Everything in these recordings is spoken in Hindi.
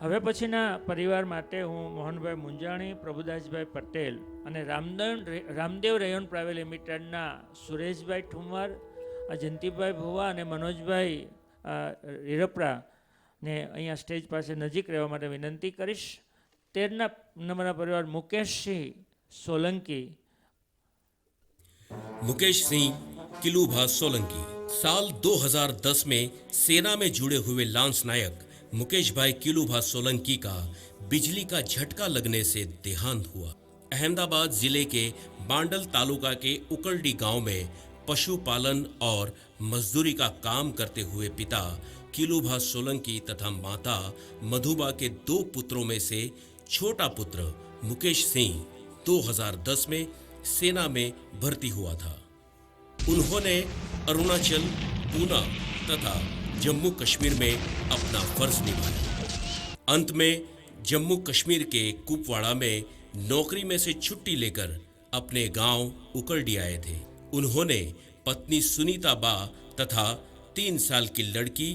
હવે પછીના પરિવાર માટે હું મોહનભાઈ મુંજાણી, પ્રભુદાસભાઈ પટેલ અને રામદેવ રેયોન પ્રાઇવેટ લિમિટેડના સુરેશભાઈ ઠુમર, જયંતિભાઈ ભુવા અને મનોજભાઈ રીરપરા ને અહીંયા સ્ટેજ પાસે નજીક રહેવા માટે વિનંતી કરીશ. 13 નંબરના પરિવાર મુકેશસિંહ સોલંકી. मुकेश सिंह किलूभा सोलंकी साल 2010 में सेना में जुड़े हुए लांस नायक मुकेश भाई किलूभा सोलंकी का बिजली का झटका लगने से देहांत हुआ. अहमदाबाद जिले के बांडल तालुका के उकलडी गांव में पशुपालन और मजदूरी का काम करते हुए पिता किलूभा सोलंकी तथा माता मधुबा के 2 पुत्रों में से छोटा पुत्र मुकेश सिंह 2010 में सेना में भर्ती हुआ था. उन्होंने अरुणाचल, पूना तथा जम्मू कश्मीर में अपना फर्ज निभाया. अंत में जम्मू कश्मीर के कुपवाड़ा में नौकरी में से छुट्टी लेकर अपने गांव उकलडी आए थे. उन्होंने पत्नी सुनीता बा तथा 3 साल की लड़की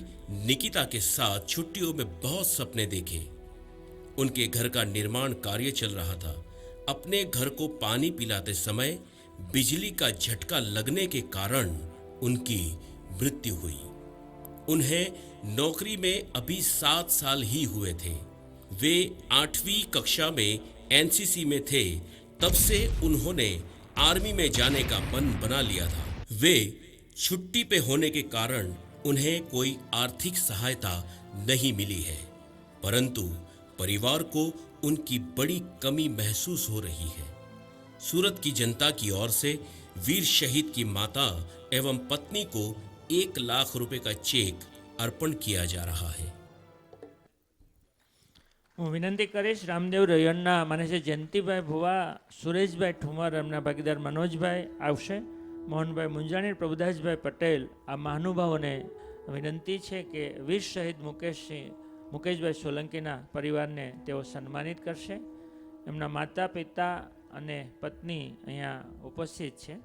निकिता के साथ छुट्टियों में बहुत सपने देखे. उनके घर का निर्माण कार्य चल रहा था. अपने घर को पानी पिलाते समय बिजली का झटका लगने के कारण उनकी मृत्यु हुई. उन्हें नौकरी में अभी 7 साल ही हुए थे. वे 8वीं कक्षा में एनसीसी में थे. तब से उन्होंने आर्मी में जाने का मन बना लिया था. वे छुट्टी पे होने के कारण उन्हें कोई आर्थिक सहायता नहीं मिली है, परंतु परिवार को उनकी बड़ी कमी महसूस हो रही है. सूरत की जनता की ओर से वीर शहीद की माता एवं पत्नी को 1 लाख रुपए का चेक अर्पण किया जा रहा है. હું વિનંતી કરીશ રામદેવ રૈયણના મને છે જયંતિભાઈ ભુવા, સુરેશભાઈ ઠુમર, એમના ભાગીદાર મનોજભાઈ આવશે. મોહનભાઈ મુંજાણી, પ્રભુદાસભાઈ પટેલ, આ મહાનુભાવોને વિનંતી છે કે વીર શહીદ મુકેશભાઈ સોલંકીના પરિવારને તેઓ સન્માનિત કરશે. એમના માતા પિતા અને પત્ની અહીંયા ઉપસ્થિત છે.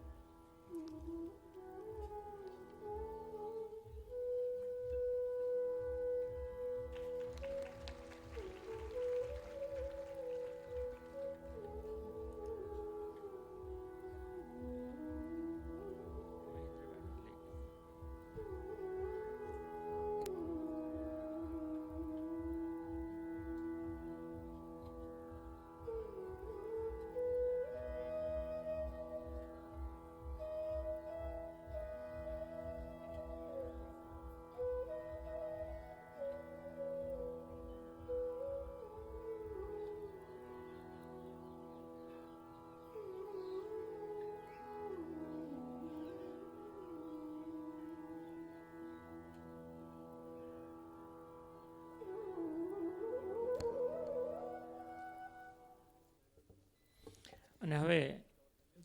અને હવે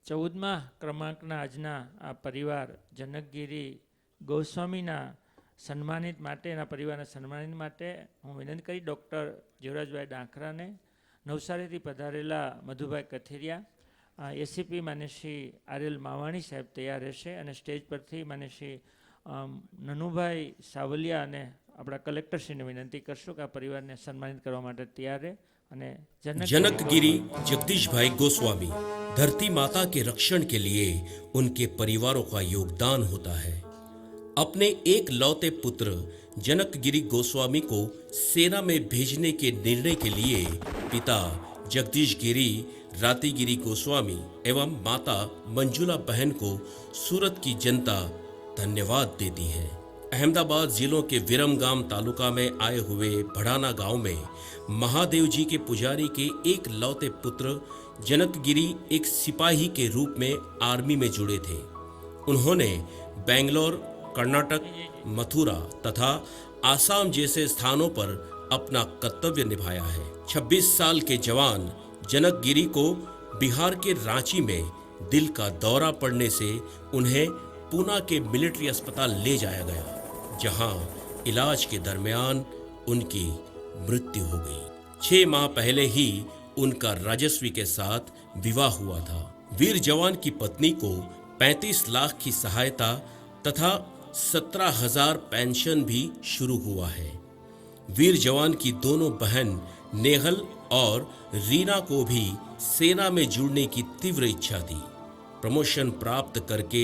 14મા ક્રમાંકના આજના આ પરિવાર જનકગીરી ગોસ્વામીના સન્માનિત માટેના પરિવારના સન્માનિત માટે હું વિનંતી કરી ડૉક્ટર જીવરાજભાઈ ડાંખરાને, નવસારીથી પધારેલા મધુભાઈ કથિરિયા, એસીપી માન્ય શ્રી આર.એલ. માવાણી સાહેબ તૈયાર રહેશે અને સ્ટેજ પરથી માન્ય શ્રી નનુભાઈ સાવલિયા અને આપણા કલેક્ટરશ્રીને વિનંતી કરશું કે આ પરિવારને સન્માનિત કરવા માટે તૈયાર રહે. जनकगिरी जगदीश भाई गोस्वामी धरती माता के रक्षण के लिए उनके परिवारों का योगदान होता है. अपने एक लौते पुत्र जनकगिरी गोस्वामी को सेना में भेजने के निर्णय के लिए पिता जगदीश गिरी रातीगिरी गोस्वामी एवं माता मंजुला बहन को सूरत की जनता धन्यवाद देती है. अहमदाबाद जिलों के विरमगाम तालुका में आए हुए भड़ाना गांव में महादेव जी के पुजारी के एक लौते पुत्र जनकगिरी एक सिपाही के रूप में आर्मी में जुड़े थे. उन्होंने बेंगलोर, कर्नाटक, मथुरा तथा आसाम जैसे स्थानों पर अपना कर्तव्य निभाया है. 26 साल के जवान जनकगिरी को बिहार के रांची में दिल का दौरा पड़ने से उन्हें पूना के मिलिट्री अस्पताल ले जाया गया, जहां इलाज के दरमियान उनकी मृत्यु हो गई. 6 माह पहले ही उनका राजस्वी के साथ विवाह हुआ था. वीर जवान की पत्नी को 35 लाख की सहायता तथा 17,000 पेंशन भी शुरू हुआ है. वीर जवान की दोनों बहन नेहल और रीना को भी सेना में जुड़ने की तीव्र इच्छा थी। प्रमोशन प्राप्त करके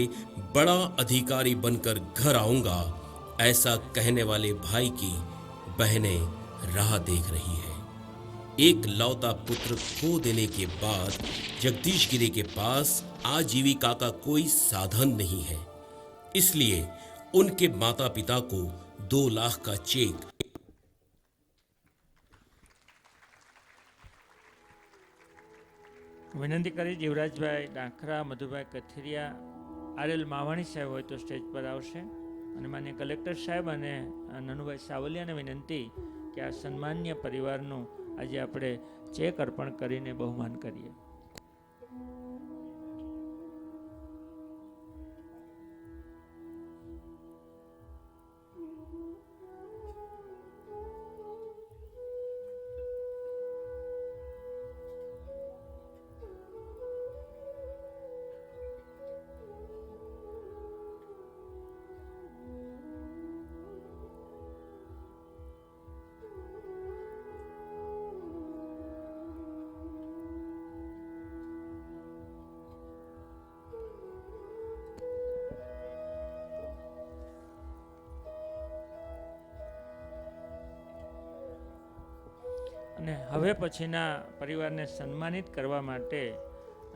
बड़ा अधिकारी बनकर घर आऊंगा, ऐसा कहने वाले भाई की बहनें राह देख रही है। एक लौता पुत्र खो देने के बाद जगदीश गिरी के पास आजीविका का कोई साधन नहीं है, इसलिए उनके माता पिता को 2 लाख का चेक વિનંતી કરી જીવરાજભાઈ ડાખરા, મધુભાઈ કથિરિયા, આરએલ માવાણી સાહેબ હોય તો સ્ટેજ પર આવશે અને માન્ય કલેક્ટર સાહેબ અને નનુભાઈ સાવલિયાને વિનંતી કે આ સન્માન્ય પરિવારનું આજે આપણે ચેક અર્પણ કરીને બહુમાન કરીએ. અને હવે પછીના પરિવારને સન્માનિત કરવા માટે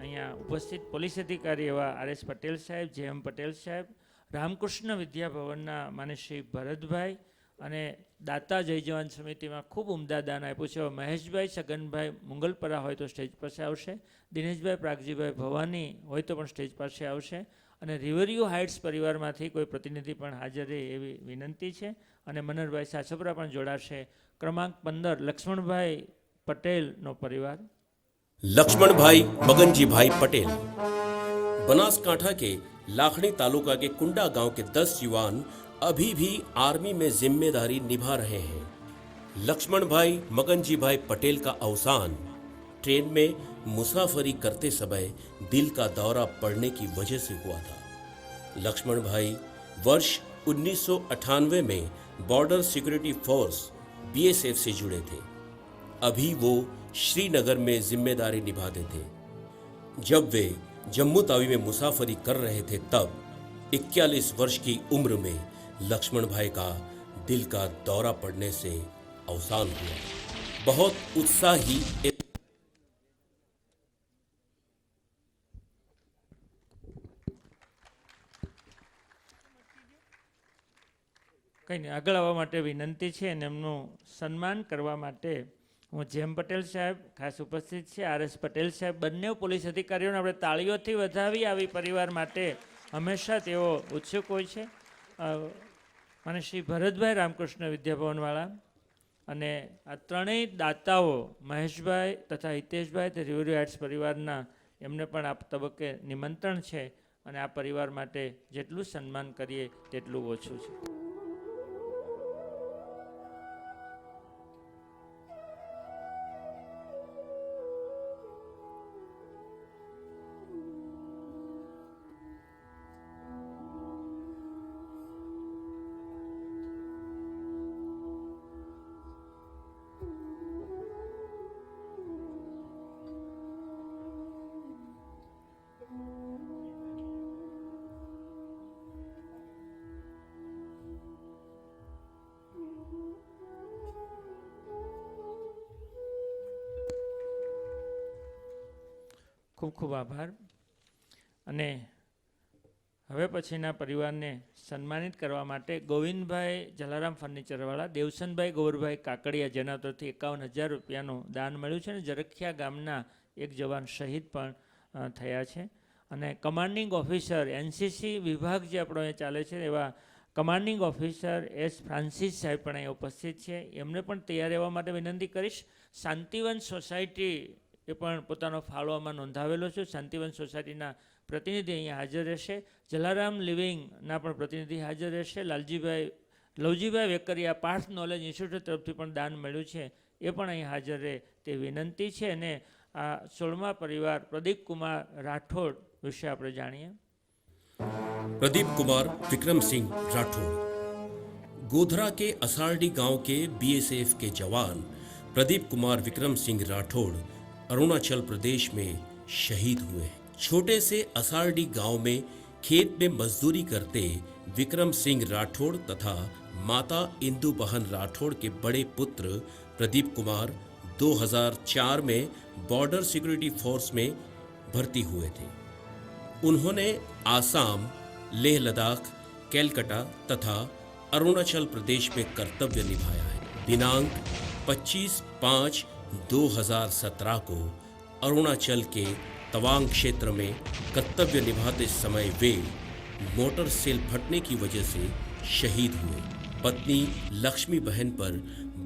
અહીંયા ઉપસ્થિત પોલીસ અધિકારી એવા આર.એસ. પટેલ સાહેબ, જે.એમ. પટેલ સાહેબ, રામકૃષ્ણ વિદ્યાભવનના માન્ય શ્રી ભરતભાઈ અને દાતા જય જવાન સમિતિમાં ખૂબ ઉમદા દાન આપ્યું છે મહેશભાઈ છગનભાઈ મુંગલપરા હોય તો સ્ટેજ પાસે આવશે, દિનેશભાઈ પ્રાગજીભાઈ ભવાની હોય તો પણ સ્ટેજ પાસે આવશે અને રિવરયુ હાઇટ્સ પરિવારમાંથી કોઈ પ્રતિનિધિ પણ હાજર રહે એવી વિનંતી છે અને મનરભાઈ સાસપરા પણ જોડાશે. ક્રમાંક 15 લક્ષ્મણભાઈ પટેલનો પરિવાર. लक्ष्मणभाई मगनजीभाई पटेल बनासकांठा के लाखनी तालुका के कुंडा गांव के 10 युवान अभी भी आर्मी में जिम्मेदारी निभा रहे हैं। लक्ष्मणभाई मगनजीभाई पटेल का अवसान ट्रेन में मुसाफरी करते समय दिल का दौरा पड़ने की वजह से हुआ था। लक्ष्मणभाई वर्ष 1998 में बॉर्डर सिक्योरिटी फोर्स बीएसएफ से जुड़े थे। अभी वो श्रीनगर में जिम्मेदारी निभाते थे। जब वे जम्मू तावी में मुसाफरी कर रहे थे तब 41 वर्ष की उम्र में लक्ष्मण भाई का दिल का दौरा पड़ने से अवसान हुआ। बहुत उत्साही કંઈ નહીં, આગળ આવવા માટે વિનંતી છે અને એમનું સન્માન કરવા માટે હું જેમ પટેલ સાહેબ ખાસ ઉપસ્થિત છે, આર.એસ. પટેલ સાહેબ, બંને પોલીસ અધિકારીઓને આપણે તાળીઓથી વધાવી આવી પરિવાર માટે હંમેશા તેઓ ઉત્સુક હોય છે. અને શ્રી ભરતભાઈ રામકૃષ્ણ વિદ્યાભવનવાળા અને આ ત્રણેય દાતાઓ મહેશભાઈ તથા હિતેશભાઈ તે રિવરયુ હાઇટ્સ પરિવારના એમને પણ આ તબક્કે નિમંત્રણ છે અને આ પરિવાર માટે જેટલું સન્માન કરીએ તેટલું ઓછું છે. ખૂબ ખૂબ આભાર. અને હવે પછીના પરિવારને સન્માનિત કરવા માટે ગોવિંદભાઈ જલારામ ફર્નિચરવાળા, દેવસનભાઈ ગૌરભાઈ કાકડિયા, જેના તરફથી 51,000 રૂપિયાનું દાન મળ્યું છે અને જરખિયા ગામના એક જવાન શહીદ પણ થયા છે. અને કમાન્ડિંગ ઓફિસર એનસીસી વિભાગ જે આપણો અહીંયા ચાલે છે એવા કમાન્ડિંગ ઓફિસર એસ ફ્રાન્સિસ સાહેબ પણ અહીંયા ઉપસ્થિત છે, એમને પણ તૈયાર રહેવા માટે વિનંતી કરીશ. શાંતિવન સોસાયટી એ પણ પોતાનો ફાળો આમાં નોંધાવેલો છે. શાંતિવન સોસાયટીના પ્રતિનિધિ અહીંયા હાજર રહેશે. જલારામ લિવિંગના પણ પ્રતિનિધિ હાજર રહેશે. લવજીભાઈ વેકરિયા પાર્થ નોલેજ ઇન્સ્ટિટ્યૂટ તરફથી પણ દાન મળ્યું છે, એ પણ અહીં હાજર રહે તે વિનંતી છે. અને આ 16મા પરિવાર પ્રદીપ કુમાર રાઠોડ વિશે આપણે જાણીએ. प्रदीप कुमार विक्रम सिंह राठौड़ गोधरा के असारडी गांव के बीएसएफ के जवान प्रदीप कुमार विक्रम सिंह राठौड़ अरुणाचल प्रदेश में शहीद हुए हैं। छोटे से असारडी गांव में खेत में मजदूरी करते विक्रम सिंह राठौड़ तथा माता इंदु बहन राठौड़ के बड़े पुत्र प्रदीप कुमार 2004 में बॉर्डर सिक्योरिटी फोर्स में भर्ती हुए थे। उन्होंने आसाम, लेह लद्दाख, कैलकाटा तथा अरुणाचल प्रदेश में कर्तव्य निभाया है। दिनांक 25/5/2017 को अरुणाचल के तवांग क्षेत्र में कर्तव्य निभाते समय वे मोटर सेल फटने की वजह से शहीद हुए। पत्नी लक्ष्मी बहन पर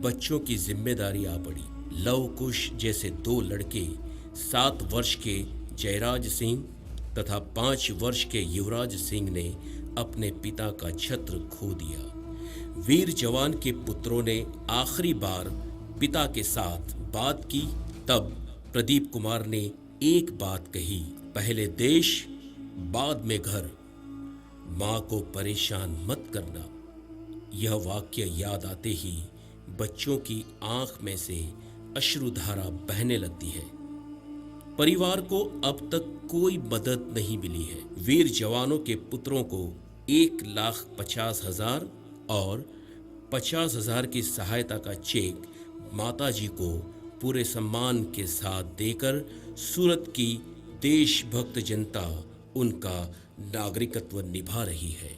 बच्चों की जिम्मेदारी आ पड़ी। लव कुश जैसे 2 लड़के 7 वर्ष के जयराज सिंह तथा 5 वर्ष के युवराज सिंह ने अपने पिता का छत्र खो दिया। वीर जवान के पुत्रों ने आखिरी बार पिता के साथ बात की, तब प्रदीप कुमार ने एक बात कही, पहले देश बाद में घर, मां को परेशान मत करना। यह वाक्य याद आते ही बच्चों की आंख में से अश्रुधारा बहने लगती है। परिवार को अब तक कोई मदद नहीं मिली है। वीर जवानों के पुत्रों को 1,50,000 और 50,000 की सहायता का चेक माताजी को पूरे सम्मान के साथ देकर सूरत की देशभक्त जनता उनका नागरिकत्व निभा रही है।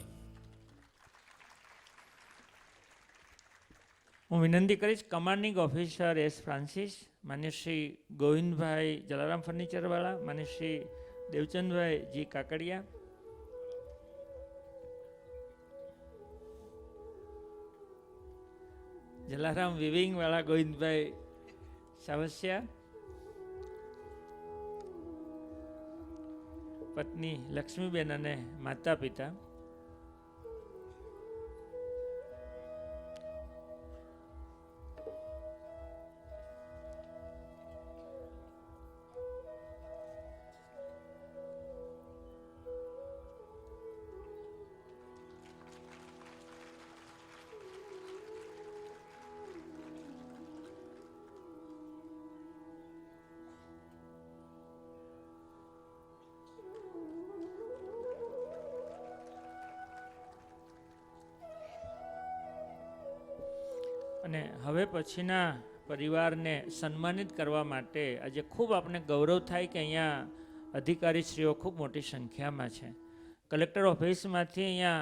હું વિનંતી કરીશ કમાન્ડિંગ ઓફિસર એસ ફ્રાન્સિસ, માન્ય શ્રી ગોવિંદભાઈ જલારામ ફર્નિચરવાળા, માન્ય શ્રી દેવચંદભાઈ જી કાકડિયા, જલારામ વિવિંગવાળા ગોવિંદભાઈ સાવસિયા, પત્ની લક્ષ્મીબેન અને માતા પિતા, અને હવે પછીના પરિવારને સન્માનિત કરવા માટે આજે ખૂબ આપણે ગૌરવ થાય કે અહીંયા અધિકારીશ્રીઓ ખૂબ મોટી સંખ્યામાં છે। કલેક્ટર ઓફિસમાંથી અહીંયા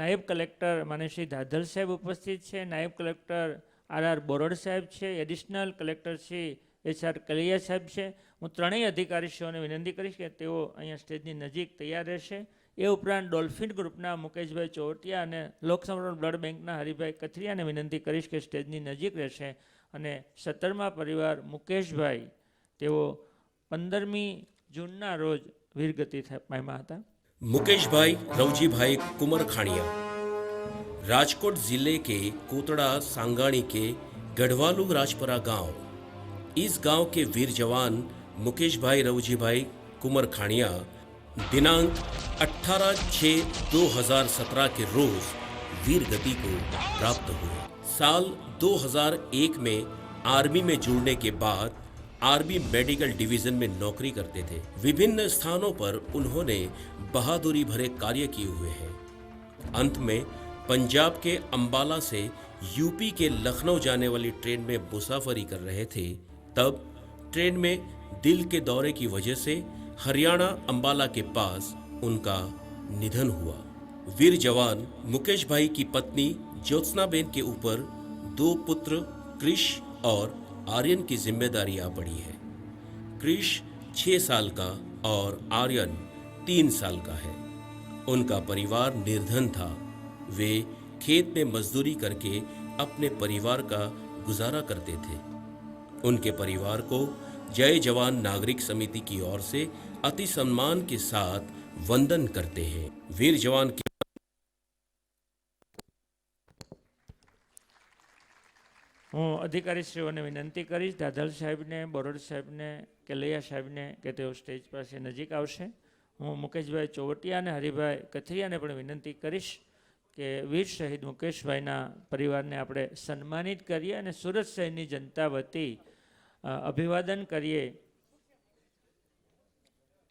નાયબ કલેક્ટર માનીય શ્રી ધાધલ સાહેબ ઉપસ્થિત છે, નાયબ કલેક્ટર આર બોરડ સાહેબ છે, એડિશનલ કલેક્ટર શ્રી HR કલિયા સાહેબ છે। હું ત્રણેય અધિકારીશ્રીઓને વિનંતી કરીશ કે તેઓ અહીંયા સ્ટેજની નજીક તૈયાર રહેશે। એ ઉપરાંત ડોલ્ફિન ગ્રુપના મુકેશભાઈ ચોવટિયા અને લોકસમરણ બ્લડ બેંકના હરિભાઈ કથિરિયાને વિનંતી કરીશ કે સ્ટેજની નજીક રહેશે। અને 17મા પરિવાર મુકેશભાઈ તેઓ 15મી જૂનના રોજ વીરગતિ પામ્યા હતા। मुकेश भाई रवजी भाई कुमर खाणिया राजकोट जिले के कोतड़ा सांगाणी के गढ़वालू राजपरा गांव। इस गांव के वीर जवान मुकेश भाई रवजी भाई कुमर खाणिया दिनांक 18/6/2017 के रोज वीर गति को प्राप्त हुए। साल 2001 में आर्मी में जुड़ने के बाद आर्मी मेडिकल डिवीजन में नौकरी करते थे। विभिन्न स्थानों पर उन्होंने बहादुरी भरे कार्य किए हुए हैं। अंत में पंजाब के अंबाला से यूपी के लखनऊ जाने वाली ट्रेन में मुसाफरी कर रहे थे, तब ट्रेन में दिल के दौरे की वजह से हरियाणा अंबाला के पास उनका निधन हुआ। वीर जवान मुकेश भाई की पत्नी ज्योत्सनाबेन के ऊपर 2 पुत्र क्रिश और आर्यन की जिम्मेदारी आ पड़ी है। क्रिश 6 साल का और आर्यन 3 साल का है। उनका परिवार निर्धन था। वे खेत में मजदूरी करके अपने परिवार का गुजारा करते थे। उनके परिवार को जय जवान नागरिक समिति की ओर से अति सम्मान के साथ वंदन करते हैं। वीर जवान के હું અધિકારીશ્રીઓને વિનંતી કરીશ દાદલ સાહેબને, બોરડ સાહેબને, કેલૈયા સાહેબને કે તેઓ સ્ટેજ પાસે નજીક આવશે। હું મુકેશભાઈ ચોવટિયા અને હરિભાઈ કથિરિયાને પણ વિનંતી કરીશ કે વીર શહીદ મુકેશભાઈના પરિવારને આપણે સન્માનિત કરીએ અને સુરત શહેરની જનતા વતી અભિવાદન કરીએ.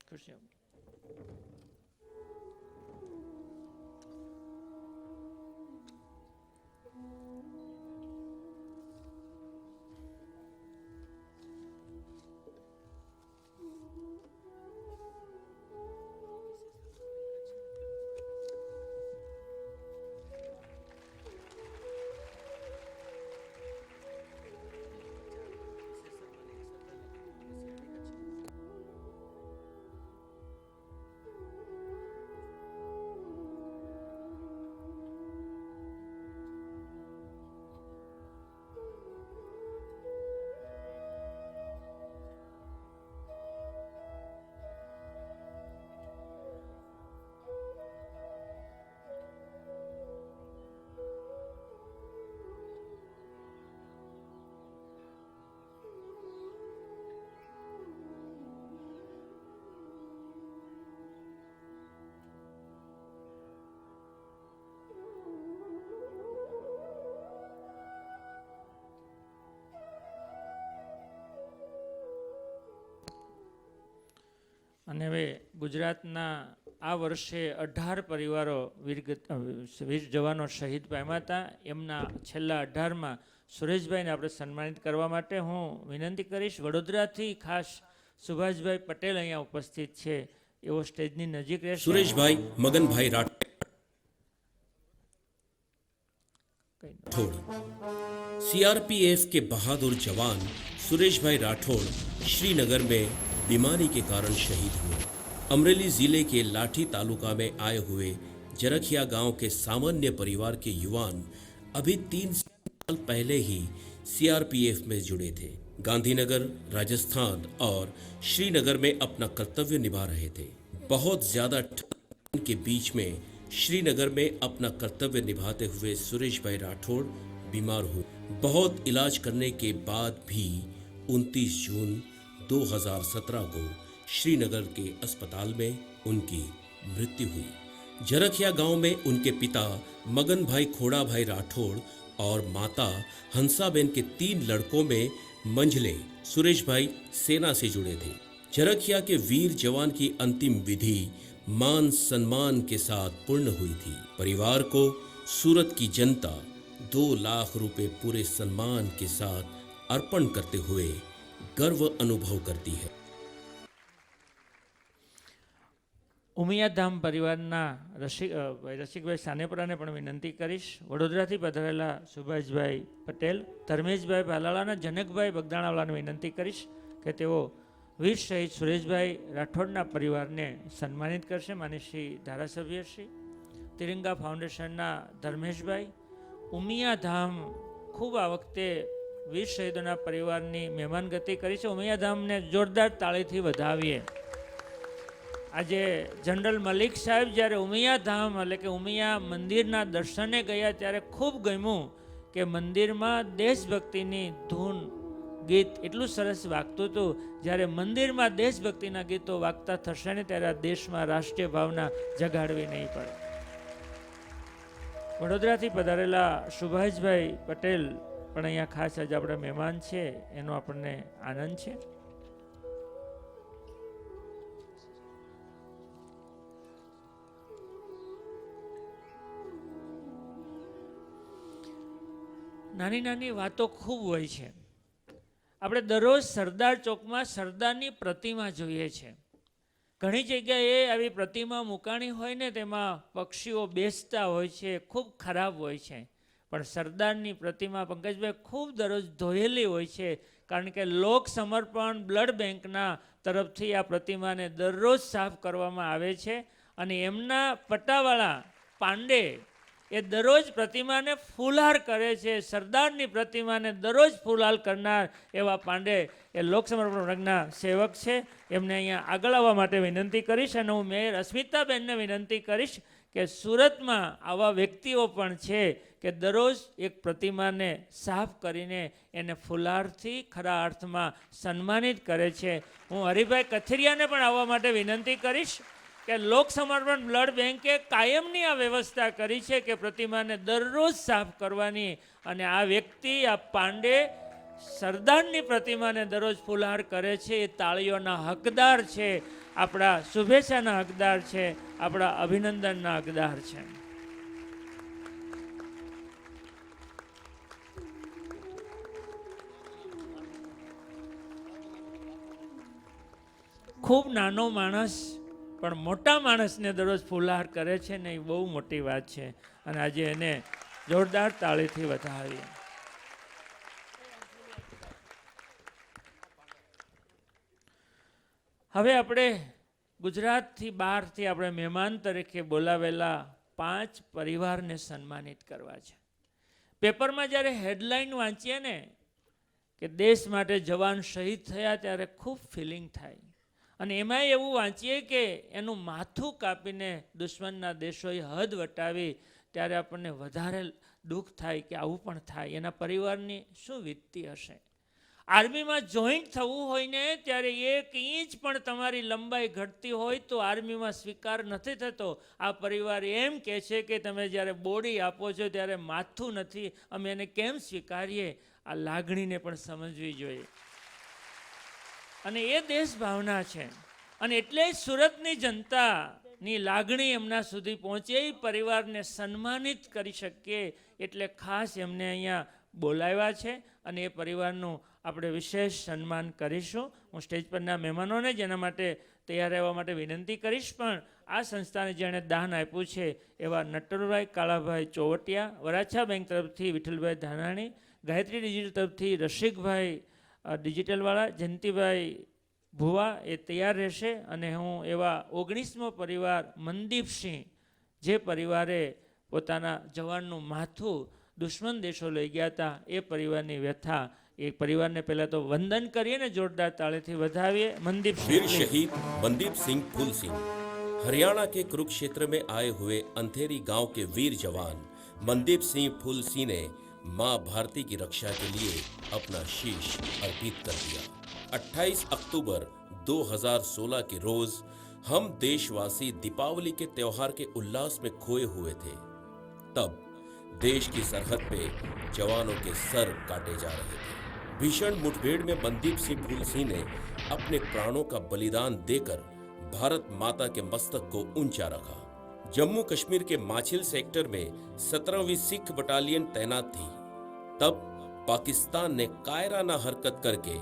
ખુશી. અને હવે ગુજરાતના આ વર્ષે 18 પરિવારો વીર જવાનો શહીદ પામ્યા હતા. એમના છેલ્લા 18માં સુરેશભાઈને આપણે સન્માનિત કરવા માટે હું વિનંતી કરીશ. વડોદરાથી ખાસ સુભાષભાઈ પટેલ અહીંયા ઉપસ્થિત છે, એવો સ્ટેજની નજીક રહેશે. સુરેશભાઈ મગનભાઈ राठौड़, सीआरपीएफ के बहादुर जवान सुरेशभाई राठौड़ श्रीनगर में बीमारी के कारण शहीद हुए. अमरेली जिले के लाठी तालुका में आए हुए जरखिया गांव के सामान्य परिवार के युवान अभी 3 साल पहले ही सीआरपीएफ में जुड़े थे. गांधीनगर, राजस्थान और श्रीनगर में अपना कर्तव्य निभा रहे थे. बहुत ज्यादा ठंड के बीच में श्रीनगर में अपना कर्तव्य निभाते हुए सुरेशभाई राठौड़ बीमार हुए. बहुत इलाज करने के बाद भी 29 जून 2017 को श्रीनगर के अस्पताल में उनकी मृत्यु हुई. जरखिया गांव में उनके पिता मगन भाई खोड़ा भाई राठौड़ और माता हंसाबेन के 3 लड़कों में मंझले सुरेशभाई सेना से जुड़े थे. जरखिया के वीर जवान की अंतिम विधि मान सम्मान के साथ पूर्ण हुई थी. परिवार को सूरत की जनता 2 लाख रुपए पूरे सम्मान के साथ अर्पण करते हुए गर्व अनुभव करती है. ઉમિયાધામ પરિવારના રસિકભાઈ સાનેપરાને પણ વિનંતી કરીશ. વડોદરાથી પધારેલા સુભાષભાઈ પટેલ, ધર્મેશભાઈ ભાલાળાના જનકભાઈ બગદાણાવાલાને વિનંતી કરીશ કે તેઓ વીર શહીદ સુરેશભાઈ રાઠોડના પરિવારને સન્માનિત કરશે. માનીય શ્રી ધારાસભ્ય શ્રી, તિરંગા ફાઉન્ડેશનના ધર્મેશભાઈ. ઉમિયાધામ ખૂબ આ વખતે વીર શહીદોના પરિવારની મહેમાનગતિ કરી છે. ઉમિયાધામને જોરદાર તાળીથી વધાવીએ. આજે જનરલ મલિક સાહેબ જ્યારે ઉમિયાધામ એટલે કે ઉમિયા મંદિરના દર્શને ગયા ત્યારે ખૂબ ગમ્યું કે મંદિરમાં દેશભક્તિની ધૂન ગીત એટલું સરસ વાગતું હતું. જ્યારે મંદિરમાં દેશભક્તિના ગીતો વાગતા થશે ને ત્યારે આ દેશમાં રાષ્ટ્રીય ભાવના જગાડવી નહીં પડે. વડોદરાથી પધારેલા સુભાષભાઈ પટેલ પણ અહીંયા ખાસ આજે આપણા મહેમાન છે, એનો આપણને આનંદ છે. નાની નાની વાતો ખૂબ હોય છે. આપણે દરરોજ સરદાર ચોકમાં સરદારની પ્રતિમા જોઈએ છે. ઘણી જગ્યાએ આવી પ્રતિમા મૂકાણી હોય ને તેમાં પક્ષીઓ બેસતા હોય છે, ખૂબ ખરાબ હોય છે. પણ સરદારની પ્રતિમા પંકજભાઈ ખૂબ દરરોજ ધોયેલી હોય છે, કારણ કે લોક સમર્પણ બ્લડ બેંકના તરફથી આ પ્રતિમાને દરરોજ સાફ કરવામાં આવે છે. અને એમના પટ્ટાવાળા પાંડે એ દરરોજ પ્રતિમાને ફૂલહાર કરે છે. સરદારની પ્રતિમાને દરરોજ ફૂલહાર કરનાર એવા પાંડે એ લોક સમર્પણ વર્ગના સેવક છે. એમને અહીંયા આગળ આવવા માટે વિનંતી કરીશ. અને હું મેયર અસ્મિતાબેનને વિનંતી કરીશ કે સુરતમાં આવા વ્યક્તિઓ પણ છે કે દરરોજ એક પ્રતિમાને સાફ કરીને એને ફૂલહારથી ખરા અર્થમાં સન્માનિત કરે છે. હું હરિભાઈ કથિરિયાને પણ આવવા માટે વિનંતી કરીશ કે લોક સમર્પણ બ્લડ બેંકે કાયમની આ વ્યવસ્થા કરી છે કે પ્રતિમાને દરરોજ સાફ કરવાની, અને આ વ્યક્તિ, આ પાંડે સરદારની પ્રતિમાને દરરોજ ફુલહાર કરે છે. એ તાળીઓના હકદાર છે, આપણા શુભેચ્છાના હકદાર છે, આપણા અભિનંદનના હકદાર છે. ખૂબ નાનો માણસ પણ મોટા માણસને દરરોજ ફુલહાર કરે છે ને, એ બહુ મોટી વાત છે. અને આજે એને જોરદાર તાળીથી વધાવીએ. હવે આપણે ગુજરાતથી બહારથી આપણે મહેમાન તરીકે બોલાવેલા 5 પરિવારને સન્માનિત કરવા છે. પેપરમાં જ્યારે હેડલાઇન વાંચીએ ને કે દેશ માટે જવાન શહીદ થયા, ત્યારે ખૂબ ફિલિંગ થાય. અને એમાંય એવું વાંચીએ કે એનું માથું કાપીને દુશ્મનના દેશોએ હદ વટાવી, ત્યારે આપણને વધારે દુઃખ થાય કે આવું પણ થાય. એના પરિવારની શું વીતતી હશે. આર્મીમાં જોઈન્ટ થવું હોય ને, ત્યારે 1 ઇંચ પણ તમારી લંબાઈ ઘટતી હોય તો આર્મીમાં સ્વીકાર નથી થતો. આ પરિવાર એમ કહે છે કે તમે જ્યારે બોડી આપો છો ત્યારે માથું નથી, અમે એને કેમ સ્વીકારીએ. આ લાગણીને પણ સમજવી જોઈએ. અને એ દેશ ભાવના છે. અને એટલે જ સુરતની જનતાની લાગણી એમના સુધી પહોંચે, એ પરિવારને સન્માનિત કરી શકીએ એટલે ખાસ એમને અહીંયા બોલાવ્યા છે. અને એ પરિવારનું આપણે વિશેષ સન્માન કરીશું. હું સ્ટેજ પરના મહેમાનોને જેના માટે તૈયાર રહેવા માટે વિનંતી કરીશ. પણ આ સંસ્થાને જેણે દાન આપ્યું છે એવા નટવરભાઈ કાળાભાઈ ચોવટિયા, વરાછા બેંક તરફથી વિઠ્ઠલભાઈ ધાનાણી, ગાયત્રી ડિજિટલ તરફથી રસિકભાઈ ડિજિટલવાળા, જયંતિભાઈ ભુવા એ તૈયાર રહેશે. અને હું એવા 19મો પરિવાર મનદીપસિંહ, જે પરિવારે પોતાના જવાનનું માથું દુશ્મન દેશો લઈ ગયા હતા, એ પરિવારની વ્યથા, એ પરિવારને પહેલાં તો વંદન કરીએ ને જોરદાર તાળીથી વધાવીએ. वीर शहीद मनदीप सिंह फूल सिंह हरियाणा के कुरुक्षेत्र में आए हुए अंधेरी गांव के वीर जवान मनदीप सिंह फूल सिंह ने मां भारती की रक्षा के लिए अपना शीश अर्पित कर दिया. 28 अक्टूबर 2016 के रोज हम देशवासी दीपावली के त्योहार के उल्लास में खोए हुए थे. तब देश की सरहद पे जवानों के सर काटे जा रहे थे. भीषण मुठभेड़ में मनदीप सिंह फूल सिंह ने अपने प्राणों का बलिदान देकर भारत माता के मस्तक को ऊंचा रखा. जम्मू कश्मीर के माछिल सेक्टर में 17वीं सिख बटालियन तैनात थी. तब पाकिस्तान ने कायराना हरकत करके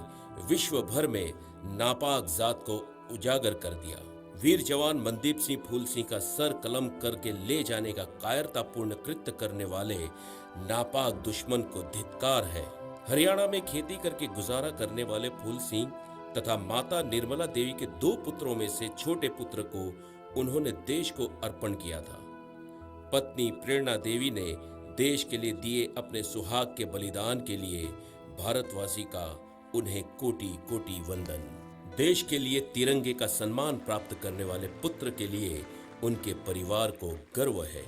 विश्व भर में नापाक जात को उजागर कर दिया. वीर जवान मनदीप सिंह फूल सिंह का सर कलम करके ले जाने का कायरतापूर्ण कृत्य करने वाले नापाक दुश्मन को धिक्कार है. हरियाणा में खेती करके गुजारा करने वाले फूल सिंह तथा माता निर्मला देवी के 2 पुत्रों में से छोटे पुत्र को उन्होंने देश को अर्पण किया था. पत्नी प्रेरणा देवी ने देश के लिए दिए अपने सुहाग के बलिदान के लिए भारतवासी का उन्हें कोटि कोटि वंदन. देश के लिए तिरंगे का सम्मान प्राप्त करने वाले पुत्र के लिए उनके परिवार को गर्व है.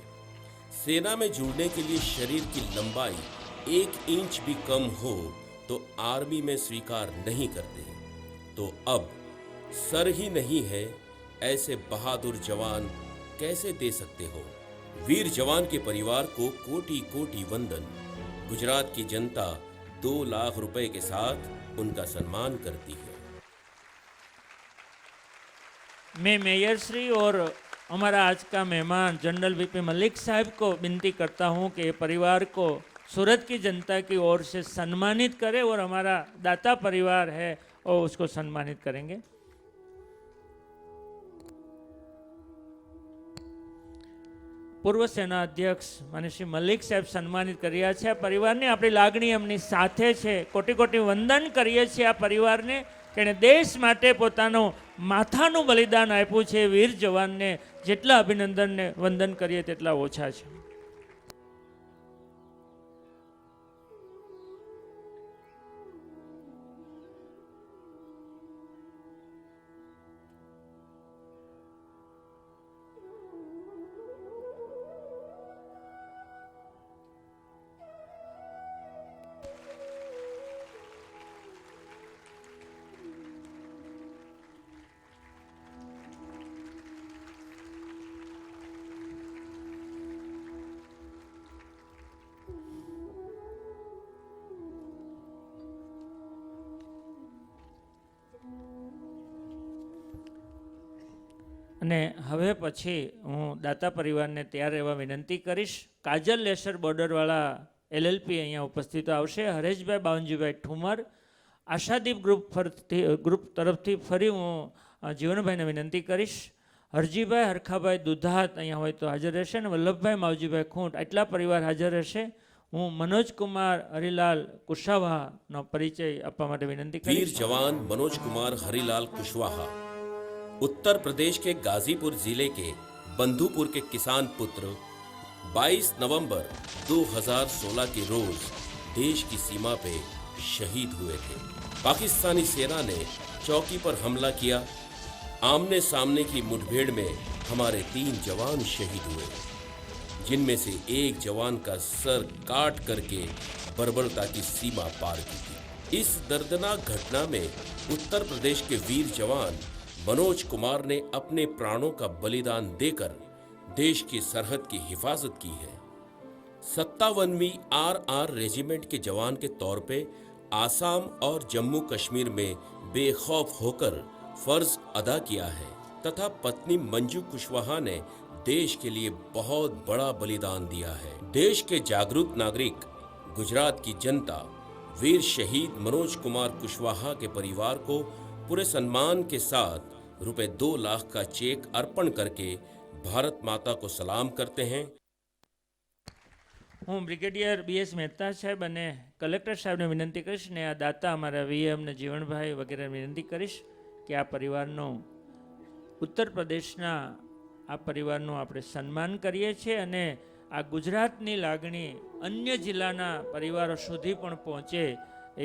सेना में जुड़ने के लिए शरीर की लंबाई 1 इंच भी कम हो तो आर्मी में स्वीकार नहीं करते. तो अब सर ही नहीं है, ऐसे बहादुर जवान कैसे दे सकते हो. वीर जवान के परिवार को कोटि कोटि वंदन. गुजरात की जनता 2 लाख रुपए के साथ उनका सम्मान करती है. मैं मेयर श्री और हमारा आज का मेहमान जनरल वीपी मलिक साहब को विनती करता हूं कि परिवार को सूरत की जनता की ओर से सम्मानित करें, और हमारा दाता परिवार है और उसको सम्मानित करेंगे. પૂર્વ સેના અધ્યક્ષ માન્ય શ્રી મલિક સાહેબ સન્માનિત કર્યા છે. આ પરિવારની આપણી લાગણી એમની સાથે છે. કોટી કોટી વંદન કરીએ છીએ આ પરિવારને કે એણે દેશ માટે પોતાનું માથાનું બલિદાન આપ્યું છે. વીર જવાનને જેટલા અભિનંદનને વંદન કરીએ તેટલા ઓછા છે. અને હવે પછી હું દાતા પરિવારને તૈયાર રહેવા વિનંતી કરીશ. કાજલ લેસર બોર્ડરવાળા LLP અહીંયા ઉપસ્થિત આવશે. હરેશભાઈ બાવનજીભાઈ ઠુમર. આશાદીપ ગ્રુપ તરફથી ફરી હું જીવનભાઈને વિનંતી કરીશ. હરજીભાઈ હરખાભાઈ દુધાત અહીંયા હોય તો હાજર રહેશે અને વલ્લભભાઈ માવજીભાઈ ખૂંટ આટલા પરિવાર હાજર રહેશે. હું મનોજકુમાર હરિલાલ કુશાવાહાનો પરિચય આપવા માટે વિનંતી वीर કરીશ. जवान मनोज कुमार हरिलाल कुशवाहा उत्तर प्रदेश के गाजीपुर जिले के बंधुपुर के किसान पुत्र 22 नवंबर 2016 के रोज देश की सीमा पे शहीद हुए थे। पाकिस्तानी सेना ने चौकी पर हमला किया। आमने सामने की मुठभेड़ में हमारे 3 जवान शहीद हुए, जिनमें से एक जवान का सर काट करके बर्बरता की सीमा पार की थी। इस दर्दनाक घटना में उत्तर प्रदेश के वीर जवान मनोज कुमार ने अपने प्राणों का बलिदान देकर देश की सरहद की हिफाजत की है। 57वीं RR रेजिमेंट के जवान के तौर पे आसाम और जम्मू कश्मीर में बेखौफ होकर फर्ज अदा किया है तथा पत्नी मंजू कुशवाहा ने देश के लिए बहुत बड़ा बलिदान दिया है। देश के जागरूक नागरिक गुजरात की जनता वीर शहीद मनोज कुमार कुशवाहा के परिवार को पूरे सम्मान के साथ रुपए 2 लाख का चेक अर्पण करके भारत माता को सलाम करते हैं। હું બ્રિગેડિયર BS મહેતા સાહેબ અને કલેક્ટર સાહેબને વિનંતી કરીશ ને આ દાતા અમારા VM ને જીવનભાઈ વગેરે વિનંતી કરીશ કે આ પરિવારનો ઉત્તર પ્રદેશના આ પરિવારનું આપણે સન્માન કરીએ છીએ અને આ ગુજરાતની લાગણી અન્ય જિલ્લાના પરિવારો સુધી પણ પહોંચે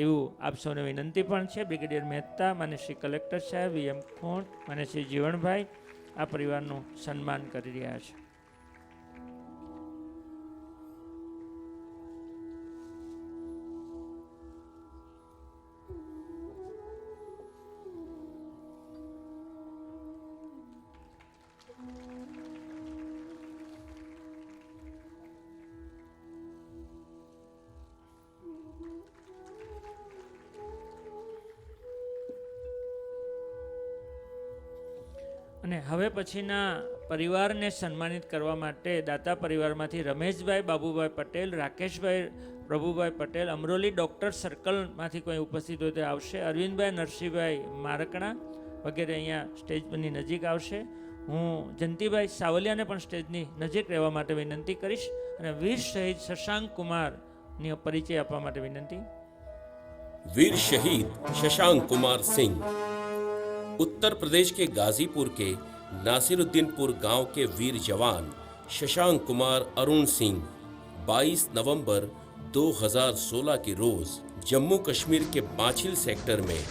એવું આપ સૌને વિનંતી પણ છે. બ્રિગેડિયર મહેતા, માન્ય શ્રી કલેક્ટર સાહેબ, VM ખોંટ, માન્ય શ્રી જીવણભાઈ આ પરિવારનું સન્માન કરી રહ્યા છે. અને હવે પછીના પરિવારને સન્માનિત કરવા માટે દાતા પરિવારમાંથી રમેશભાઈ બાબુભાઈ પટેલ, રાકેશભાઈ પ્રભુભાઈ પટેલ, અમરોલી ડૉક્ટર સર્કલમાંથી કોઈ ઉપસ્થિત હોય તો આવશે. અરવિંદભાઈ નરસિંહભાઈ મારકણા વગેરે અહીંયા સ્ટેજ પરની નજીક આવશે. હું જયંતિભાઈ સાવલિયાને પણ સ્ટેજની નજીક રહેવા માટે વિનંતી કરીશ અને વીર શહીદ શશાંક કુમારની પરિચય આપવા માટે વિનંતી. वीर शहीद शशांक कुमार सिंह उत्तर प्रदेश के गाजीपुर के नासिरुद्दीनपुर गांव के वीर जवान शशांक कुमार अरुण सिंह 22 नवंबर 2016 के रोज जम्मू कश्मीर के माछिल सेक्टर में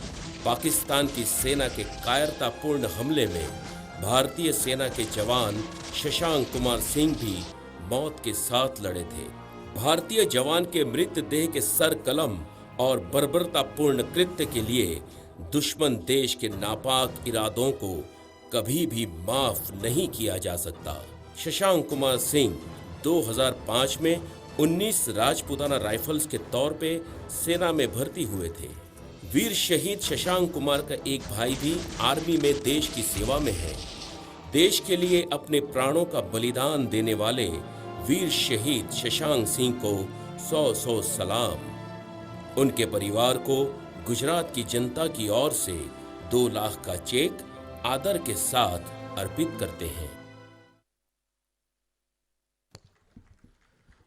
पाकिस्तान की सेना के कायरतापूर्ण हमले में भारतीय सेना के जवान शशांक कुमार सिंह भी मौत के साथ लड़े थे। भारतीय जवान के मृतदेह के सर कलम और बर्बरतापूर्ण कृत्य के लिए दुश्मन देश के नापाक इरादों को कभी भी माफ नहीं किया जा सकता। शशांक कुमार सिंह 2005 में 19 राजपूताना राइफल्स के तौर पे सेना में भर्ती हुए थे। वीर शहीद शशांक कुमार का एक भाई भी आर्मी में देश की सेवा में है। देश के लिए अपने प्राणों का बलिदान देने वाले वीर शहीद शशांक सिंह को 100 सलाम। उनके परिवार को गुजरात की जनता की ओर से 2 लाख का चेक आदर के साथ अर्पित करते हैं।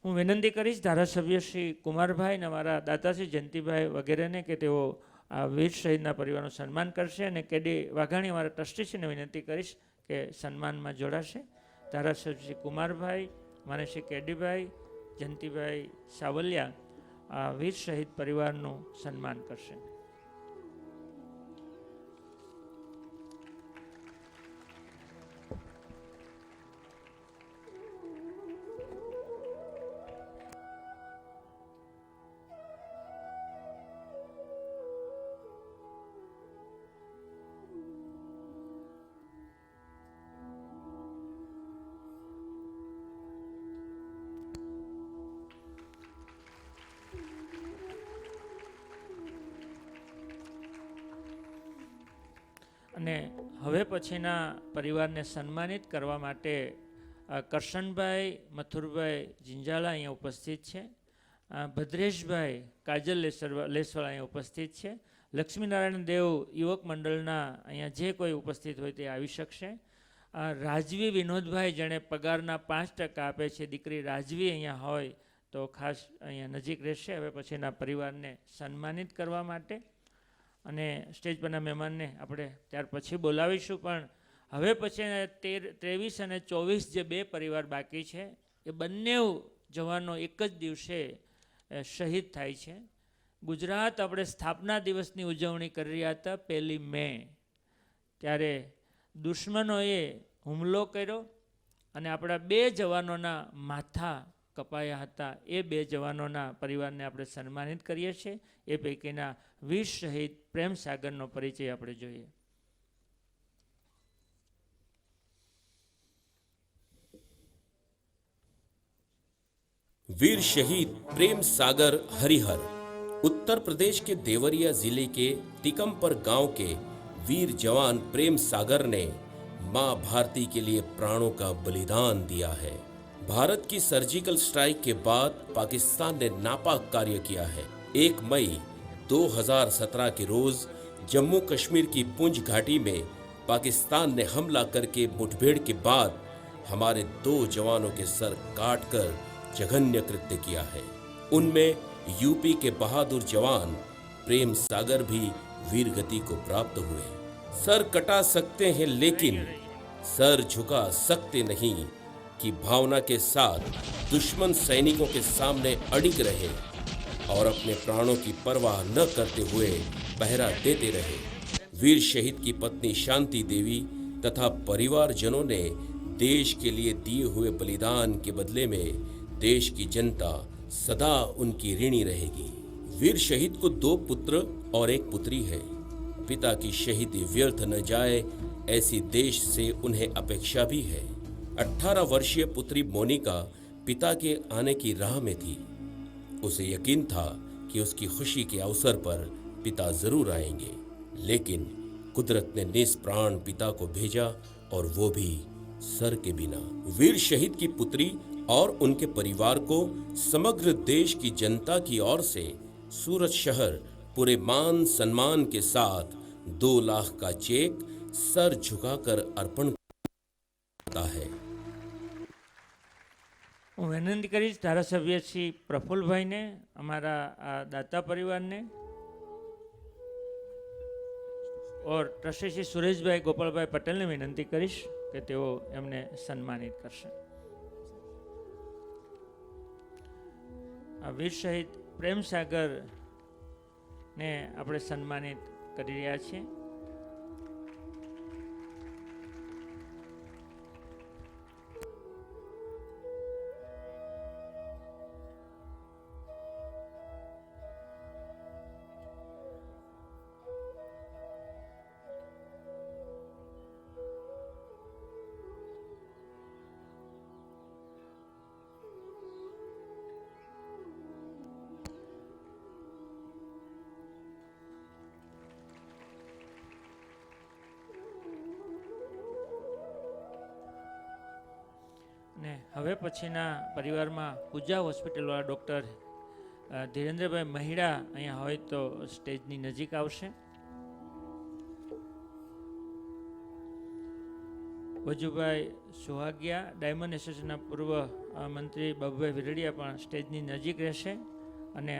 હું વિનંતી કરીશ ધારાસભ્ય શ્રી કુમારભાઈ અને અમારા દાતાશ્રી જયંતિભાઈ વગેરેને કે તેઓ આ વીર શહીદના પરિવારનું સન્માન કરશે અને કેડી વાઘાણી અમારા ટ્રસ્ટીશ્રીને વિનંતી કરીશ કે સન્માનમાં જોડાશે. ધારાસભ્ય શ્રી કુમારભાઈ, માને શ્રી કેડીભાઈ, જયંતિભાઈ સાવલિયા આ વીર શહીદ પરિવારનું સન્માન કરશે. અને હવે પછીના પરિવારને સન્માનિત કરવા માટે કરશનભાઈ મથુરભાઈ જિંજાલા અહીંયા ઉપસ્થિત છે, ભદ્રેશભાઈ કાજલ લેસવાળા અહીંયા ઉપસ્થિત છે, લક્ષ્મીનારાયણ દેવ યુવક મંડળના અહીંયા જે કોઈ ઉપસ્થિત હોય તે આવી શકશે. રાજવી વિનોદભાઈ જેણે પગારના 5% આપે છે, દીકરી રાજવી અહીંયા હોય તો ખાસ અહીંયા નજીક રહેશે હવે પછીના પરિવારને સન્માનિત કરવા માટે. અને સ્ટેજ પરના મહેમાનને આપણે ત્યાર પછી બોલાવીશું, પણ હવે પછી 23 અને 24 જે 2 પરિવાર બાકી છે એ બંને જવાનો એક જ દિવસે શહીદ થાય છે. ગુજરાત આપણે સ્થાપના દિવસની ઉજવણી કરી રહ્યા હતા 1 મે, ત્યારે દુશ્મનોએ હુમલો કર્યો અને આપણા 2 જવાનોના માથા કપાયા હતા. એ 2 જવાનોના પરિવારને આપણે સન્માનિત કરીએ છીએ. એ પૈકીના વીર શહીદ પ્રેમ સાગરનો પરિચય આપણે જોઈએ. वीर शहीद प्रेम सागर हरिहर उत्तर प्रदेश के देवरिया जिले के तिकमपर गांव के वीर जवान प्रेम सागर ने मां भारती के लिए प्राणों का बलिदान दिया है. भारत की सर्जिकल स्ट्राइक के बाद पाकिस्तान ने नापाक कार्य किया है. 1 मई 2017 के रोज जम्मू कश्मीर की पुंछ घाटी में पाकिस्तान ने हमला करके मुठभेड़ के बाद हमारे 2 जवानों के सर काटकर जघन्य कृत्य किया है. उनमें यूपी के बहादुर जवान प्रेम सागर भी वीर गति को प्राप्त हुए. सर कटा सकते हैं लेकिन सर झुका सकते नहीं की भावना के साथ दुश्मन सैनिकों के सामने अडिग रहे और अपने प्राणों की परवाह न करते हुए पहरा देते रहे. वीर शहीद की पत्नी शांति देवी तथा परिवारजनों ने देश के लिए दिए हुए बलिदान के बदले में देश की जनता सदा उनकी ऋणी रहेगी. वीर शहीद को 2 पुत्र और 1 पुत्री है. पिता की शहीदी व्यर्थ न जाए ऐसी देश से उन्हें अपेक्षा भी है. 18 वर्षीय पुत्री मोनिका पिता के आने की राह में थी. उसे यकीन था कि उसकी खुशी के अवसर पर पिता जरूर आएंगे, लेकिन कुदरत ने निष्प्राण पिता को भेजा और वो भी सर के बिना. वीर शहीद की पुत्री और उनके परिवार को समग्र देश की जनता की ओर से सूरत शहर पूरे मान सम्मान के साथ 2 लाख का चेक सर झुकाकर अर्पण करता है. હું વિનંતી કરીશ ધારાસભ્ય શ્રી પ્રફુલ્લભાઈને, અમારા આ દાતા પરિવારને और ટ્રસ્ટી શ્રી સુરેશભાઈ ગોપાલભાઈ પટેલને વિનંતી કરીશ કે તેઓ એમને સન્માનિત કરશે. વીર શહીદ પ્રેમ સાગરને આપણે સન્માનિત કરી રહ્યા છીએ. ને હવે પછીના પરિવારમાં પૂજા હોસ્પિટલવાળા ડૉક્ટર ધીરેન્દ્રભાઈ મહિડા અહીંયા હોય તો સ્ટેજની નજીક આવશે. વજુભાઈ સુહાગિયા ડાયમંડ એસોસિએશનના પૂર્વ મંત્રી બાબુભાઈ વિરડિયા પણ સ્ટેજની નજીક રહેશે. અને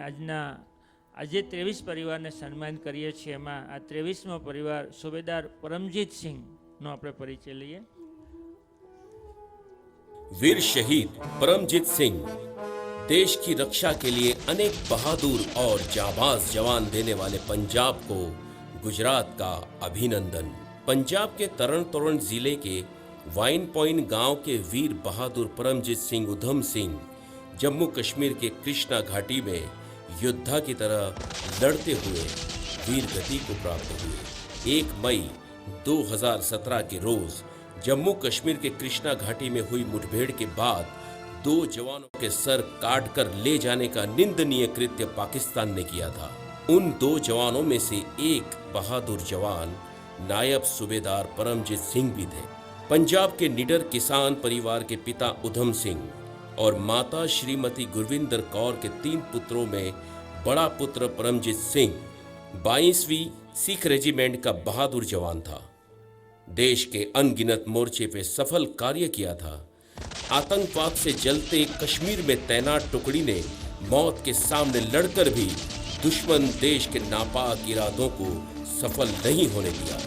આજે 23 પરિવારને સન્માનિત કરીએ છીએ. એમાં આ 23મો પરિવાર સુબેદાર પરમજીત સિંહનો આપણે પરિચય લઈએ. वीर शहीद परमजीत सिंह देश की रक्षा के लिए अनेक बहादुर और जाबाज जवान देने वाले पंजाब को गुजरात का अभिनंदन. पंजाब के तरन तोरण जिले के वाइन पॉइंट गांव के वीर बहादुर परमजीत सिंह उधम सिंह जम्मू कश्मीर के कृष्णा घाटी में योद्धा की तरह लड़ते हुए वीर गति को प्राप्त हुए. 1 मई 2017 के रोज जम्मू कश्मीर के कृष्णा घाटी में हुई मुठभेड़ के बाद 2 जवानों के सर काटकर ले जाने का निंदनीय कृत्य पाकिस्तान ने किया था. उन 2 जवानों में से एक बहादुर जवान नायब सूबेदार परमजीत सिंह भी थे। पंजाब के निडर किसान परिवार के पिता उधम सिंह और माता श्रीमती गुरविंदर कौर के 3 पुत्रों में बड़ा पुत्र परमजीत सिंह 22वीं सिख रेजिमेंट का बहादुर जवान था। देश के अनगिनत मोर्चे पे सफल कार्य किया था। आतंकवाद से जलते कश्मीर में तैनात टुकड़ी ने मौत के सामने लड़कर भी दुश्मन देश के नापाक इरादों को सफल नहीं होने दिया।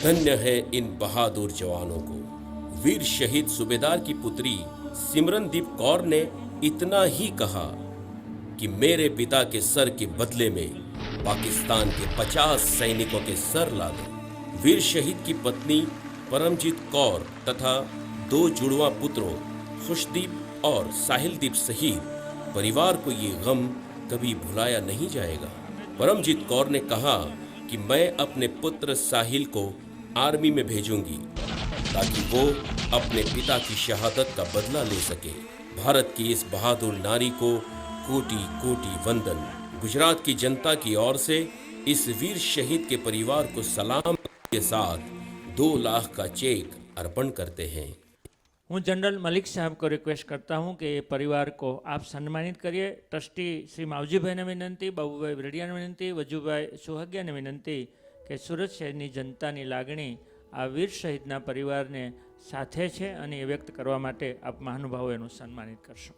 धन्य है इन बहादुर जवानों को। वीर शहीद सूबेदार की पुत्री सिमरनदीप कौर ने इतना ही कहा कि मेरे पिता के सर के बदले में पाकिस्तान के 50 सैनिकों के सर ला दो। वीर शहीद की पत्नी परमजीत कौर तथा 2 जुड़वा पुत्रों खुशदीप और साहिलदीप सहित परिवार को ये गम कभी भुलाया नहीं जाएगा। परमजीत कौर ने कहा कि मैं अपने पुत्र साहिल को आर्मी में भेजूंगी ताकि वो अपने पिता की शहादत का बदला ले सके। भारत की इस बहादुर नारी को कोटि कोटि वंदन। गुजरात की जनता की ओर से इस वीर शहीद के परिवार को सलाम के साथ 2 लाख का चेक अर्पण करते हैं। હું જનરલ મલિક સાહેબ को रिक्वेस्ट करता हूं कि परिवार को आप सम्मानित करिए। ट्रस्टी श्री मावजीभाई ने विनंती, बाबूभाई ब्रडिया ने विनंती, वजूभाई सुहागिया ने विनंती कि सूरत शહેરની જનતાની લાગણી આ વીર શહીદના પરિવારને સાથે છે અને એ વ્યક્ત કરવા માટે આપ મહાનુભાવો એનું સન્માનિત કરશો।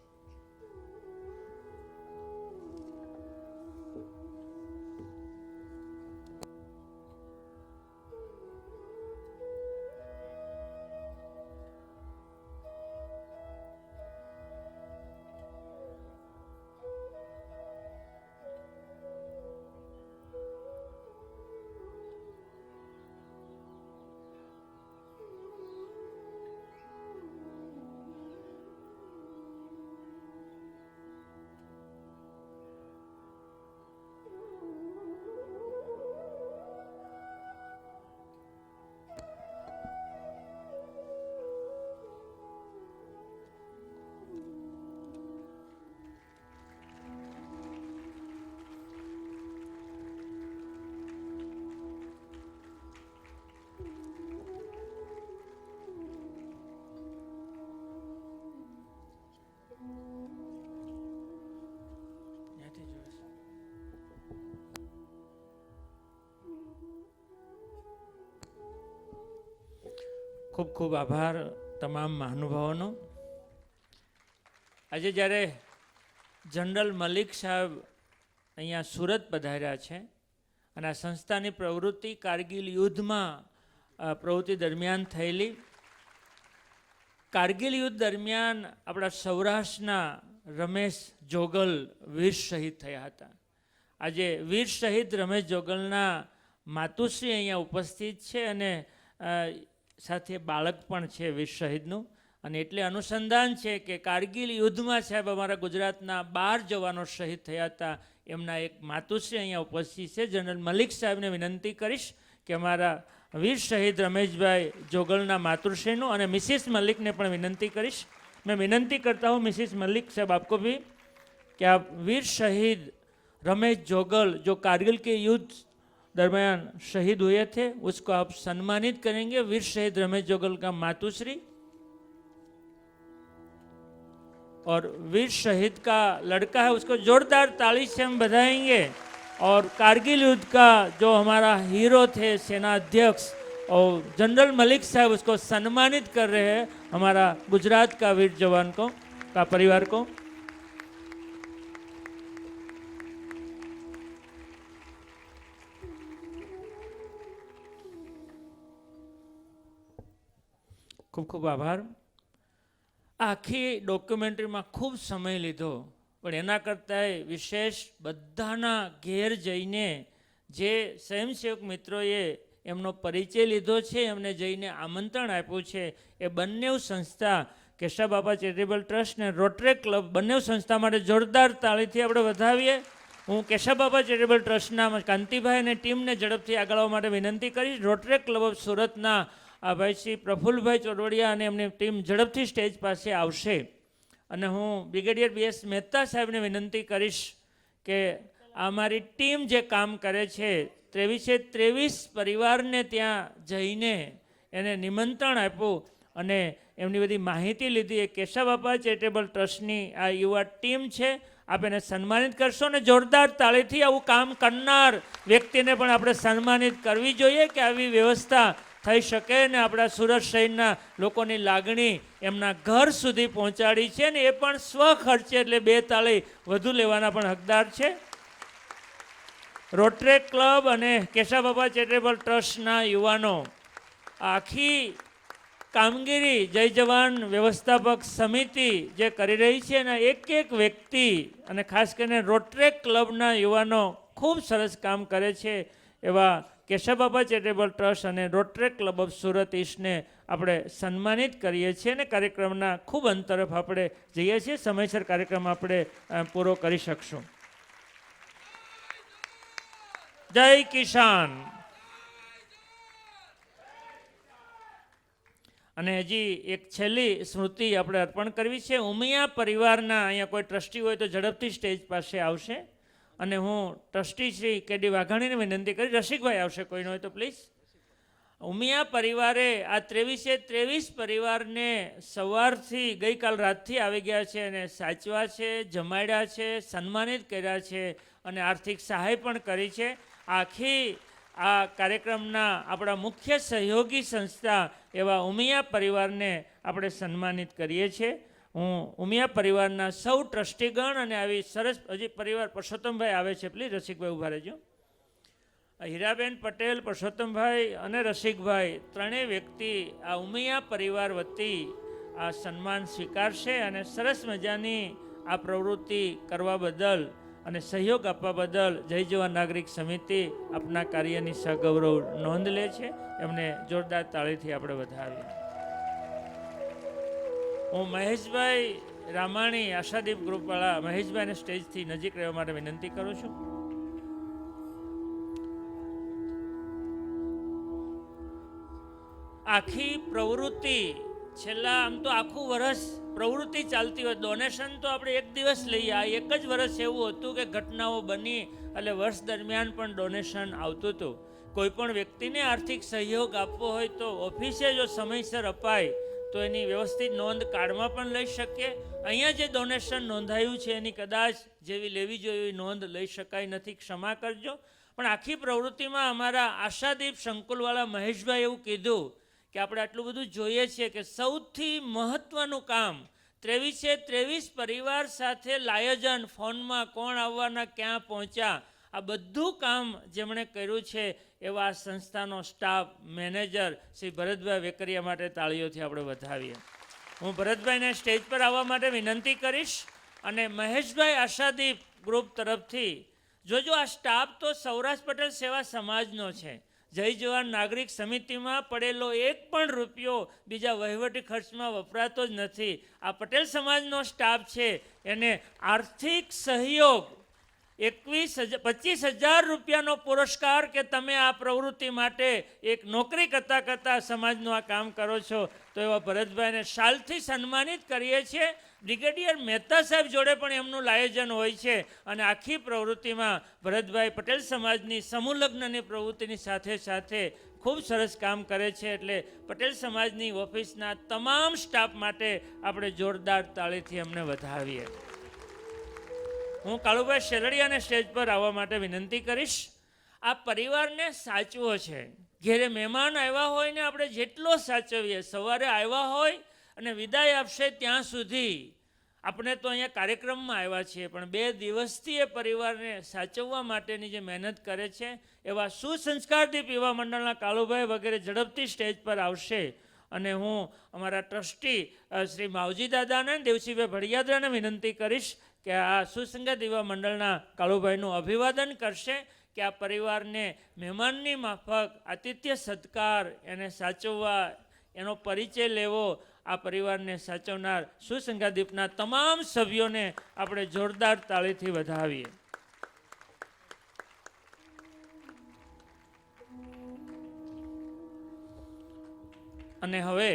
ખૂબ ખૂબ આભાર તમામ મહાનુભાવોનો। આજે જ્યારે જનરલ મલિક સાહેબ અહીંયા સુરત પધાર્યા છે અને આ સંસ્થાની પ્રવૃત્તિ કારગિલ યુદ્ધમાં પ્રવૃત્તિ દરમિયાન થયેલી, કારગિલ યુદ્ધ દરમિયાન આપણા સૌરાષ્ટ્રના રમેશ જોગલ વીર શહીદ થયા હતા। આજે વીર શહીદ રમેશ જોગલના માતુશ્રી અહીંયા ઉપસ્થિત છે અને સાથે બાળક પણ છે વીર શહીદનું અને એટલે અનુસંધાન છે કે કારગિલ યુદ્ધમાં સાહેબ અમારા ગુજરાતના 12 જવાનો શહીદ થયા હતા। એમના એક માતુશ્રી અહીંયા ઉપસ્થિત છે। જનરલ મલિક સાહેબને વિનંતી કરીશ કે અમારા વીર શહીદ રમેશભાઈ જોગલના मातृश्रीનું અને मिसिस मलिक ने पण विनंती करीश। मैं विनंती करता हूँ मिसिस मलिक साहब आपको भी कि आप वीर शहीद रमेश जोगल जो कारगिल के युद्ध दरमियान शहीद हुए थे उसको आप सम्मानित करेंगे। वीर शहीद रमेश जोगल का मातुश्री और वीर शहीद का लड़का है उसको जोरदार ताली से हम बधाएंगे। और कारगिल युद्ध का जो हमारा हीरो थे सेना अध्यक्ष और जनरल मलिक साहब उसको सम्मानित कर रहे हैं हमारा गुजरात का वीर जवान को का परिवार को। खूब खूब आभार। आखी डॉक्यूमेंटरी में खूब समय लीधो पण एना करतांय विशेष बधाना घेर जईने जे स्वयंसेवक मित्रोए एमनो परिचय लीधो छे, एमने जईने आमंत्रण आप्युं छे। ए बंने संस्था केशव बापा चेरिटेबल ट्रस्ट ने रोटरी क्लब बंने संस्था माटे जोरदार ताळीथी आपणे વધાવીએ। हूँ केशव बापा चेरिटेबल ट्रस्टना कांतिभाई ने टीम ने झड़पथी आगळ आववा माटे विनंती करीश। रोटरी क्लब ऑफ सूरतना आ भाई श्री प्रफुल्लभाई चोरवडिया અને એમની ટીમ ઝડપથી સ્ટેજ પાસે આવશે અને હું બ્રિગેડિયર BS મહેતા સાહેબને વિનંતી કરીશ કે અમારી ટીમ જે કામ કરે છે 23 પરિવારને ત્યાં જઈને એને નિમંત્રણ આપ્યું અને એમની બધી માહિતી લીધી. એ કેશાબાપા ચેરિટેબલ ટ્રસ્ટની આ યુવા ટીમ છે. આપ એને સન્માનિત કરશો ને જોરદાર તાળીથી આવું કામ કરનાર વ્યક્તિને પણ આપણે સન્માનિત કરવી જોઈએ કે આવી વ્યવસ્થા થઈ શકે ને આપણા સુરત શહેરના લોકોની લાગણી એમના ઘર સુધી પહોંચાડી છે ને એ પણ સ્વખર્ચે, એટલે 2 તાળી વધુ લેવાના પણ હકદાર છે. રોટરી ક્લબ અને કેશાબાપા ચેરિટેબલ ટ્રસ્ટના યુવાનો આખી કામગીરી જય જવાન વ્યવસ્થાપક સમિતિ જે કરી રહી છે એના એક વ્યક્તિ અને ખાસ કરીને રોટરી ક્લબના યુવાનો ખૂબ સરસ કામ કરે છે. એવા કેશાબાપા ચેરિટેબલ ટ્રસ્ટ અને રોટરી ક્લબ ઓફ સુરત ઈસ્ટને આપણે સન્માનિત કરીએ છીએ અને કાર્યક્રમના ખૂબ અંત તરફ આપણે જઈએ છીએ. સમયસર કાર્યક્રમ આપણે પૂરો કરી શકશું. જય કિસાન. અને હજી એક છેલ્લી સ્મૃતિ આપણે અર્પણ કરવી છે. ઉમિયા પરિવારના અહીંયા કોઈ ટ્રસ્ટી હોય તો ઝડપથી સ્ટેજ પાસે આવશે અને હું ટ્રસ્ટી શ્રી કે.ડી. વાઘાણીને વિનંતી કરી. રસિકભાઈ આવશે કોઈનો હોય તો પ્લીઝ. ઉમિયા પરિવારે આ 23 પરિવારને સવારથી ગઈકાલ રાતથી આવી ગયા છે અને સાચવા છે, જમાડ્યા છે, સન્માનિત કર્યા છે અને આર્થિક સહાય પણ કરી છે. આખી આ કાર્યક્રમના આપણા મુખ્ય સહયોગી સંસ્થા એવા ઉમિયા પરિવારને આપણે સન્માનિત કરીએ છીએ. હું ઉમિયા પરિવારના સૌ ટ્રસ્ટીગણ અને આવી સરસ હજી પરિવાર પરસોત્તમભાઈ આવે છે, પ્લીઝ રસિકભાઈ ઊભા રહેજો. હીરાબેન પટેલ, પરસોત્તમભાઈ અને રસિકભાઈ ત્રણેય વ્યક્તિ આ ઉમિયા પરિવાર વતી આ સન્માન સ્વીકારશે અને સરસ મજાની આ પ્રવૃત્તિ કરવા બદલ અને સહયોગ આપવા બદલ જય જવાન નાગરિક સમિતિ આપના કાર્યની સગૌરવ નોંધ લે છે. એમને જોરદાર તાળીથી આપણે વધાવીએ. હું મહેશભાઈ રામાણી, આશાદીપ ગ્રુપવાળા મહેશભાઈને સ્ટેજથી નજીક રહેવા માટે વિનંતી કરું છું. આખી પ્રવૃત્તિ છેલ્લા આમ તો આખું વર્ષ પ્રવૃત્તિ ચાલતી હોય. ડોનેશન તો આપણે એક દિવસ લઈએ. આ એક જ વર્ષ એવું હતું કે ઘટનાઓ બની એટલે વર્ષ દરમિયાન પણ ડોનેશન આવતું હતું. કોઈ પણ વ્યક્તિને આર્થિક સહયોગ આપવો હોય તો ઓફિસે જો સમયસર અપાય તો એની વ્યવસ્થિત નોંધ કાર્ડમાં પણ લઈ શકીએ. અહીંયા જે ડોનેશન નોંધાયું છે એની કદાચ જેવી લેવી જોઈએ એવી નોંધ લઈ શકાય નથી, ક્ષમા કરજો. પણ આખી પ્રવૃત્તિમાં અમારા આશાદીપ સંકુલવાળા મહેશભાઈ એવું કીધું કે આપણે આટલું બધું જોઈએ છીએ કે સૌથી મહત્ત્વનું કામ 23 પરિવાર સાથે લાયોજન, ફોનમાં કોણ આવવાના, ક્યાં પહોંચ્યા, આ બધું કામ જેમણે કર્યું છે એવા સંસ્થાનો સ્ટાફ, મેનેજર શ્રી ભરતભાઈ વેકરિયા માટે તાળીઓથી આપણે વધાવીએ. હું ભરતભાઈને સ્ટેજ પર આવવા માટે વિનંતી કરીશ અને મહેશભાઈ આશાદીપ ગ્રુપ તરફથી જોજો આ સ્ટાફ તો સૌરાષ્ટ્ર પટેલ સેવા સમાજનો છે. જય જવાન નાગરિક સમિતિમાં પડેલો એક પણ રૂપિયો બીજા વહીવટી ખર્ચમાં વપરાતો જ નથી. આ પટેલ સમાજનો સ્ટાફ છે એને આર્થિક સહયોગ 25,000 રૂપિયાનો પુરસ્કાર કે તમે આ પ્રવૃત્તિ માટે એક નોકરી કરતા સમાજનું આ કામ કરો છો તો એવા ભરતભાઈને શાલથી સન્માનિત કરીએ છીએ. બ્રિગેડિયર મહેતા સાહેબ જોડે પણ એમનું આયોજન હોય છે અને આખી પ્રવૃત્તિમાં ભરતભાઈ પટેલ સમાજની સમૂહ લગ્નની પ્રવૃત્તિની સાથે સાથે ખૂબ સરસ કામ કરે છે. એટલે પટેલ સમાજની ઓફિસના તમામ સ્ટાફ માટે આપણે જોરદાર તાળીથી એમને વધાવીએ. હું કાળુભાઈ શેરડિયાને સ્ટેજ પર આવવા માટે વિનંતી કરીશ. આ પરિવારને સાચવો છે. ઘેરે મહેમાન આવ્યા હોય ને આપણે જેટલો સાચવીએ, સવારે આવ્યા હોય અને વિદાય આપશે ત્યાં સુધી આપણે તો અહીંયા કાર્યક્રમમાં આવ્યા છીએ, પણ 2 દિવસથી એ પરિવારને સાચવવા માટેની જે મહેનત કરે છે એવા સુસંસ્કારદીપ યુવા મંડળના કાળુભાઈ વગેરે ઝડપથી સ્ટેજ પર આવશે અને હું અમારા ટ્રસ્ટી શ્રી માવજી દાદાને, દેવસીભાઈ ભડિયાદરાને વિનંતી કરીશ કે આ સુસંગત યુવા મંડળના કાળુભાઈનું અભિવાદન કરશે કે આ પરિવારને મહેમાનની માફક આતિથ્ય સત્કાર એને સાચવવા, એનો પરિચય લેવો, આ પરિવારને સાચવનાર સુસંગાદીપના તમામ સભ્યોને આપણે જોરદાર તાળીથી વધાવીએ. અને હવે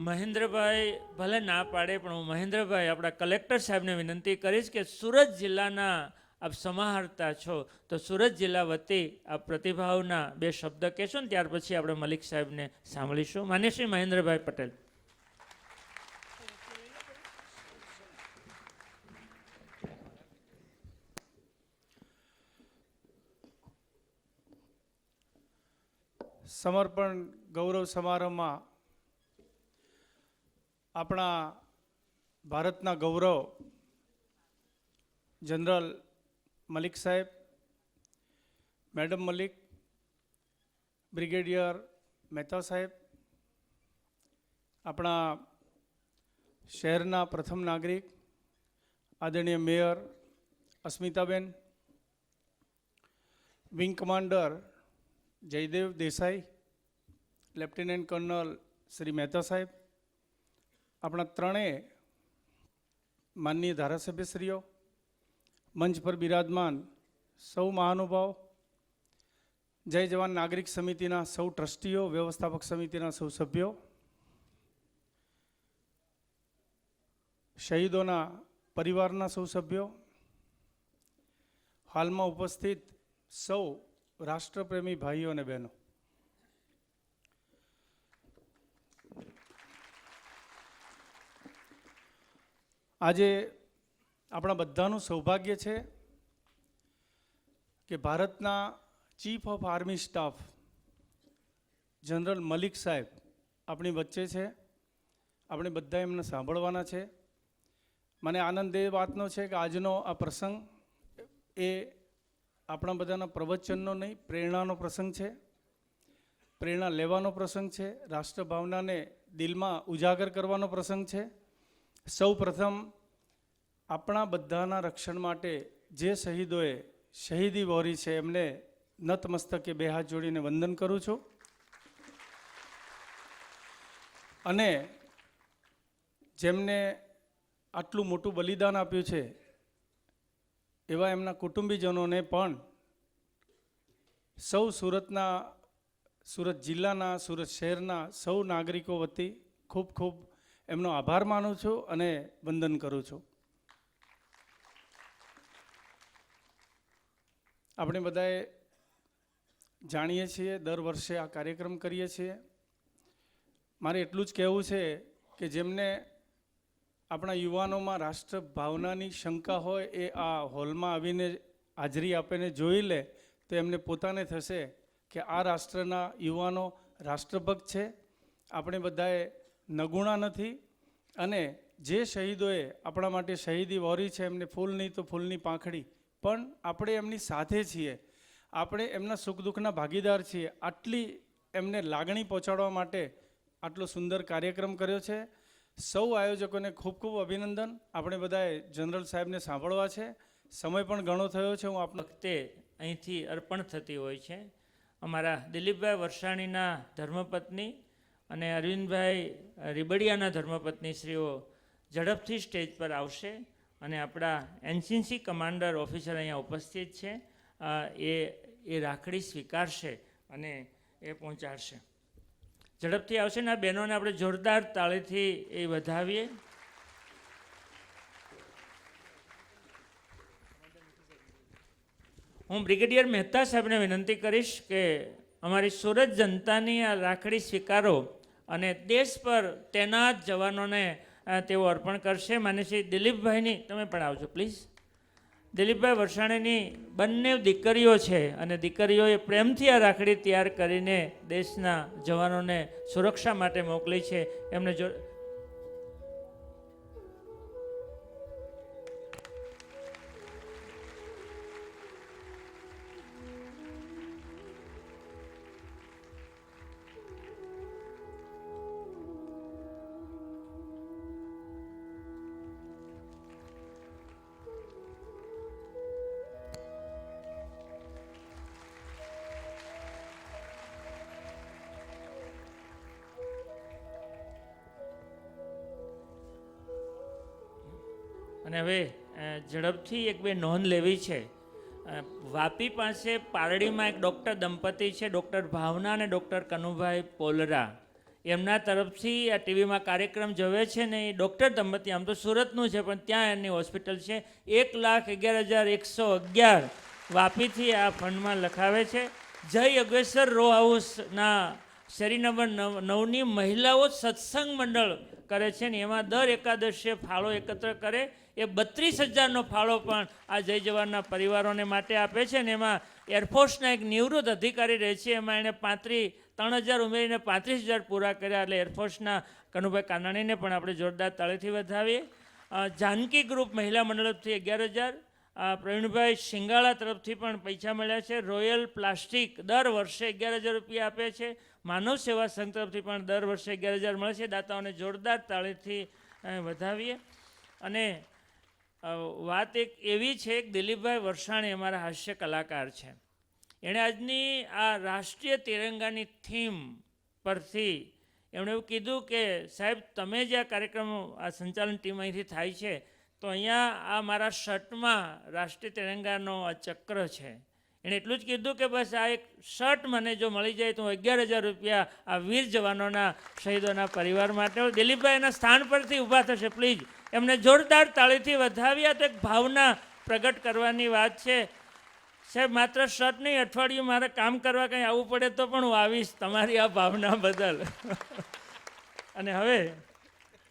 મહેન્દ્રભાઈ ભલે ના પાડે પણ હું મહેન્દ્રભાઈ આપણા કલેક્ટર સાહેબને વિનંતી કરીશ કે સુરત જિલ્લાના આપ સમાહર્તા છો, તો સુરત જિલ્લા વતી આ પ્રતિભાવના બે શબ્દ કહેશો ને ત્યાર પછી આપણે મલિક સાહેબને સાંભળીશું. માન્ય શ્રી મહેન્દ્રભાઈ પટેલ. સમર્પણ ગૌરવ સમારંભમાં આપણા ભારતના ગૌરવ જનરલ મલિક સાહેબ, મેડમ મલિક, બ્રિગેડિયર મહેતા સાહેબ, આપણા શહેરના પ્રથમ નાગરિક આદરણીય mayor Asmitaben, wing commander Jaydev Desai, lieutenant colonel Shri Mehta સાહેબ, આપણા ત્રણેય માનનીય ધારાસભ્યશ્રીઓ, મંચ પર બિરાજમાન સૌ મહાનુભાવ, જય જવાન નાગરિક સમિતિના સૌ ટ્રસ્ટીઓ, વ્યવસ્થાપક સમિતિના સૌ સભ્યો, શહીદોના પરિવારના સૌ સભ્યો, હાલમાં ઉપસ્થિત સૌ રાષ્ટ્રપ્રેમી ભાઈઓ અને બહેનો, આજે આપણા બધાનું સૌભાગ્ય છે કે ભારતના chief of army staff general Malik સાહેબ આપણી વચ્ચે છે. આપણે બધા એમને સાંભળવાના છે. મને આનંદ એ વાતનો છે કે આજનો આ પ્રસંગ એ આપણા બધાના પ્રવચનનો નહીં, પ્રેરણાનો પ્રસંગ છે, પ્રેરણા લેવાનો પ્રસંગ છે, રાષ્ટ્રભાવનાને દિલમાં ઉજાગર કરવાનો પ્રસંગ છે. સૌ પ્રથમ આપણા બધાના રક્ષણ માટે જે શહીદોએ શહીદી વહોરી છે એમને નતમસ્તકે બે હાથ જોડીને વંદન કરું છું. અને જેમને આટલું મોટું બલિદાન આપ્યું છે એવા એમના કુટુંબીજનોને પણ સૌ સુરત જિલ્લાના, સુરત શહેરના સૌ નાગરિકો વતી ખૂબ ખૂબ એમનો આભાર માનું છું અને વંદન કરું છું. આપણે બધાએ જાણીએ છીએ, દર વર્ષે આ કાર્યક્રમ કરીએ છીએ. મારે એટલું જ કહેવું છે કે જેમને આપણા યુવાનોમાં રાષ્ટ્ર ભાવનાની શંકા હોય એ આ હોલમાં આવીને હાજરી આપીને જોઈ લે તો એમને પોતાને થશે કે આ રાષ્ટ્રના યુવાનો રાષ્ટ્રભક્ત છે. આપણે બધાએ નગુણા નથી અને જે શહીદોએ આપણા માટે શહીદી વહોરી છે એમને ફૂલ નહીં તો ફૂલની પાંખડી, પણ આપણે એમની સાથે છીએ, આપણે એમના સુખ દુઃખના ભાગીદાર છીએ. આટલી એમને લાગણી પહોંચાડવા માટે આટલો સુંદર કાર્યક્રમ કર્યો છે. સૌ આયોજકોને ખૂબ ખૂબ અભિનંદન. આપણે બધાએ જનરલ સાહેબને સાંભળવા છે. સમય પણ ઘણો થયો છે. હું આપણા વખતે અહીંથી અર્પણ થતી હોય છે. અમારા દિલીપભાઈ વરસાણીના ધર્મપત્ની અને અરવિંદભાઈ રીબડિયાના ધર્મપત્ની શ્રીઓ ઝડપથી સ્ટેજ પર આવશે અને આપણા એનસીસી કમાન્ડર ઓફિસર અહીંયા ઉપસ્થિત છે. એ રાખડી સ્વીકારશે અને એ પહોંચાડશે. ઝડપથી આવશે ને આ બહેનોને આપણે જોરદાર તાળીથી એ વધાવીએ. હું બ્રિગેડિયર મહેતા સાહેબને વિનંતી કરીશ કે અમારી સુરત જનતાની આ રાખડી સ્વીકારો અને દેશ પર તૈનાત જવાનોને તેઓ અર્પણ કરશે. માન્ય શ્રી દિલીપભાઈની, તમે પણ આવજો પ્લીઝ. દિલીપભાઈ વરસાણીની બંને દીકરીઓ છે અને દીકરીઓએ પ્રેમથી આ રાખડી તૈયાર કરીને દેશના જવાનોને સુરક્ષા માટે મોકલી છે. એમને જો અને હવે ઝડપથી એક બે નોંધ લેવી છે. વાપી પાસે પારડીમાં એક ડૉક્ટર દંપતી છે, ડૉક્ટર ભાવના અને ડૉક્ટર કનુભાઈ પોલરા. એમના તરફથી આ ટીવીમાં કાર્યક્રમ જોવે છે ને એ ડૉક્ટર દંપતી, આમ તો સુરતનું છે પણ ત્યાં એમની હોસ્પિટલ છે, 1,11,111 વાપીથી આ ફંડમાં લખાવે છે. જય યોગેશ્વર રો હાઉસના શેરી નંબર 9ની મહિલાઓ સત્સંગ મંડળ કરે છે ને એમાં દર એકાદશીએ ફાળો એકત્ર કરે, એ 32,000નો ફાળો પણ આ જય જવાનના પરિવારોને માટે આપે છે ને એમાં એરફોર્સના એક નિવૃત્ત અધિકારી રહે છે, એમાં એણે 3,000 ઉમેરીને 35,000 પૂરા કર્યા. એટલે એરફોર્સના કનુભાઈ કાનાણીને પણ આપણે જોરદાર તાળીથી વધાવીએ. જાનકી ગ્રુપ મહિલા મંડળ તરફથી 11,000, પ્રવીણભાઈ શિંગાળા તરફથી પણ પૈસા મળ્યા છે. રોયલ પ્લાસ્ટિક દર વર્ષે 11,000 રૂપિયા આપે છે. માનવ સેવા સંઘ તરફથી પણ દર વર્ષે 11,000 મળે છે. દાતાઓને જોરદાર તાળીથી વધાવીએ. અને વાત એક એવી છે કે દિલીપભાઈ વરસાણી અમારા હાસ્ય કલાકાર છે, એણે આજની આ રાષ્ટ્રીય તિરંગાની થીમ પરથી એમણે એવું કીધું કે સાહેબ તમે જે આ કાર્યક્રમ આ સંચાલન ટીમ અહીંથી થાય છે તો અહીંયા આ મારા શર્ટમાં રાષ્ટ્રીય તિરંગાનો આ ચક્ર છે. એણે એટલું જ કીધું કે બસ આ એક શર્ટ મને જો મળી જાય તો હું 11,000 રૂપિયા આ વીર જવાનોના શહીદોના પરિવાર માટે. દિલીપભાઈ એના સ્થાન પરથી ઊભા થશે, પ્લીઝ એમને જોરદાર તાળીથી વધાવ્યા. તો એક ભાવના પ્રગટ કરવાની વાત છે. સાહેબ માત્ર શર્ટ નહીં, અઠવાડિયું મારે કામ કરવા કંઈ આવવું પડે તો પણ હું આવીશ તમારી આ ભાવના બદલ. અને હવે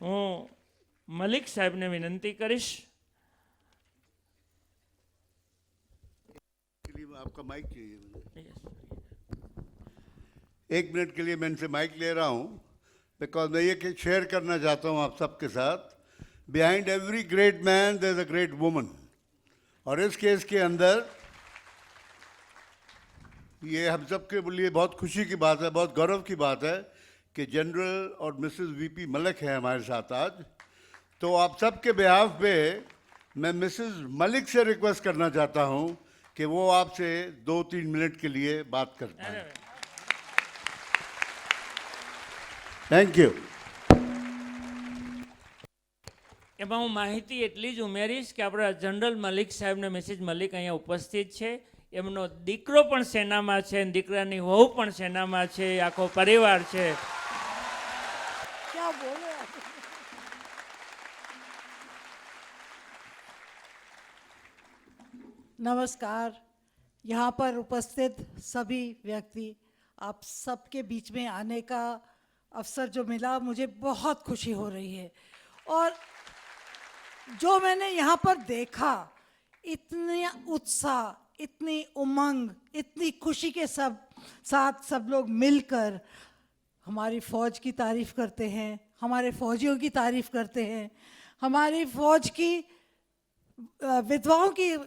હું મલિક સાહેબને વિનંતી કરીશ. आपका माइक चाहिए मुझे. 1 मिनट के लिए मैं इनसे माइक ले रहा हूँ बिकॉज मैं ये शेयर करना चाहता हूँ आप सबके साथ. Behind every great man there is a great woman. और इस केस के अंदर ये हम सबके लिए बहुत खुशी की बात है, बहुत गौरव की बात है कि जनरल और मिसेस वीपी मलिक हैं हमारे साथ आज. तो आप सबके बिहाफ पे मैं मिसेस मलिक से रिक्वेस्ट करना चाहता हूँ कि वो आपसे 2-3 मिनट के लिए बात कर पाए. Thank you. એમાં હું માહિતી એટલી જ ઉમેરીશ કે આપણા જનરલ મલિક સાહેબને મિસિસ મલિક અહીંયા ઉપસ્થિત છે, એમનો દીકરો પણ સેનામાં છે, દીકરાની વહુ પણ સેનામાં છે, આખો પરિવાર છે. क्या बोले आप? नमस्कार. यहाँ पर उपस्थित सभी व्यक्ति, आप सबके बीच में आने का अवसर जो मिला मुझे बहुत खुशी हो रही है. और जो मैंने यहाँ पर देखा, इतना उत्साह, इतनी उमंग, इतनी खुशी के साथ सब लोग मिलकर हमारी फ़ौज की तारीफ़ करते हैं, हमारे फ़ौजियों की तारीफ़ करते हैं, हमारी फ़ौज की विधवाओं की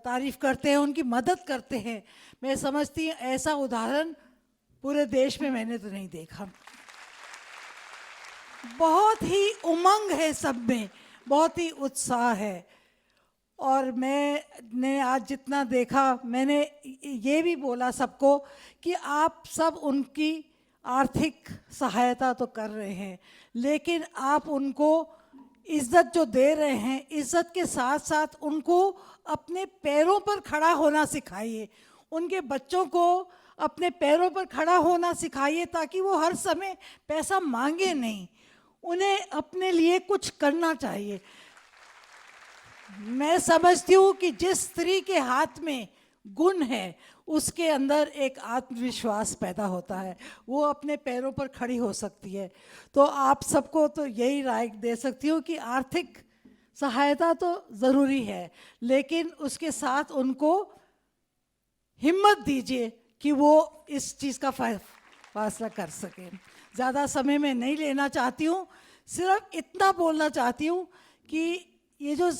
तारीफ़ करते हैं, उनकी मदद करते हैं. मैं समझती हूँ ऐसा उदाहरण पूरे देश में मैंने तो नहीं देखा. बहुत ही उमंग है सब में, बहुत ही उत्साह है. और मैंने आज जितना देखा, मैंने ये भी बोला सबको कि आप सब उनकी आर्थिक सहायता तो कर रहे हैं, लेकिन आप उनको इज़्ज़त जो दे रहे हैं, इज़्ज़त के साथ साथ उनको अपने पैरों पर खड़ा होना सिखाइए. उनके बच्चों को अपने पैरों पर खड़ा होना सिखाइए ताकि वो हर समय पैसा मांगे नहीं, उन्हें अपने लिए कुछ करना चाहिए. मैं समझती हूँ कि जिस स्त्री के हाथ में गुण है उसके अंदर एक आत्मविश्वास पैदा होता है, वो अपने पैरों पर खड़ी हो सकती है. तो आप सबको तो यही राय दे सकती हूँ कि आर्थिक सहायता तो ज़रूरी है, लेकिन उसके साथ उनको हिम्मत दीजिए कि वो इस चीज़ का फैसला कर सकें. ज़्यादा समय मैं नहीं लेना चाहती हूँ, सिर्फ इतना बोलना चाहती हूँ कि ये जो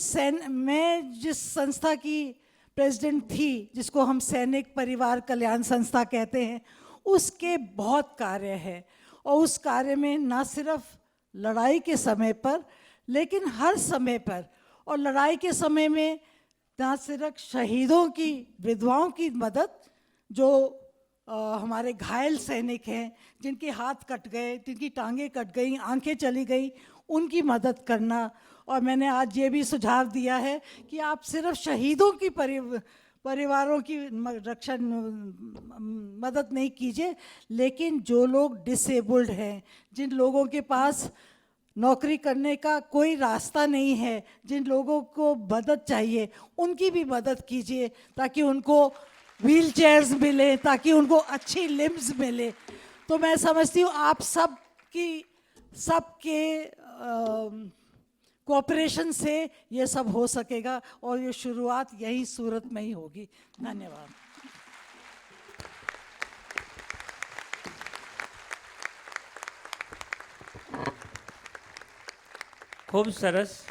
मैं जिस संस्था की प्रेसिडेंट थी, जिसको हम सैनिक परिवार कल्याण संस्था कहते हैं, उसके बहुत कार्य है. और उस कार्य में ना सिर्फ लड़ाई के समय पर, लेकिन हर समय पर. और लड़ाई के समय में ना सिर्फ शहीदों की विधवाओं की मदद, जो हमारे घायल सैनिक हैं, जिनके हाथ कट गए, जिनकी टांगें कट गई, आंखें चली गई, उनकी मदद करना. और मैंने आज ये भी सुझाव दिया है कि आप सिर्फ शहीदों की परिवारों की रक्षा मदद नहीं कीजिए, लेकिन जो लोग डिसेबल्ड हैं, जिन लोगों के पास नौकरी करने का कोई रास्ता नहीं है, जिन लोगों को मदद चाहिए, उनकी भी मदद कीजिए, ताकि उनको व्हील चेयर्स मिले, ताकि उनको अच्छी लिम्स मिले। तो मैं समझती हूँ आप सबके कोऑपरेशन से ये सब हो सकेगा, और ये शुरुआत यही सूरत में ही होगी। धन्यवाद। ખૂબ સરસ.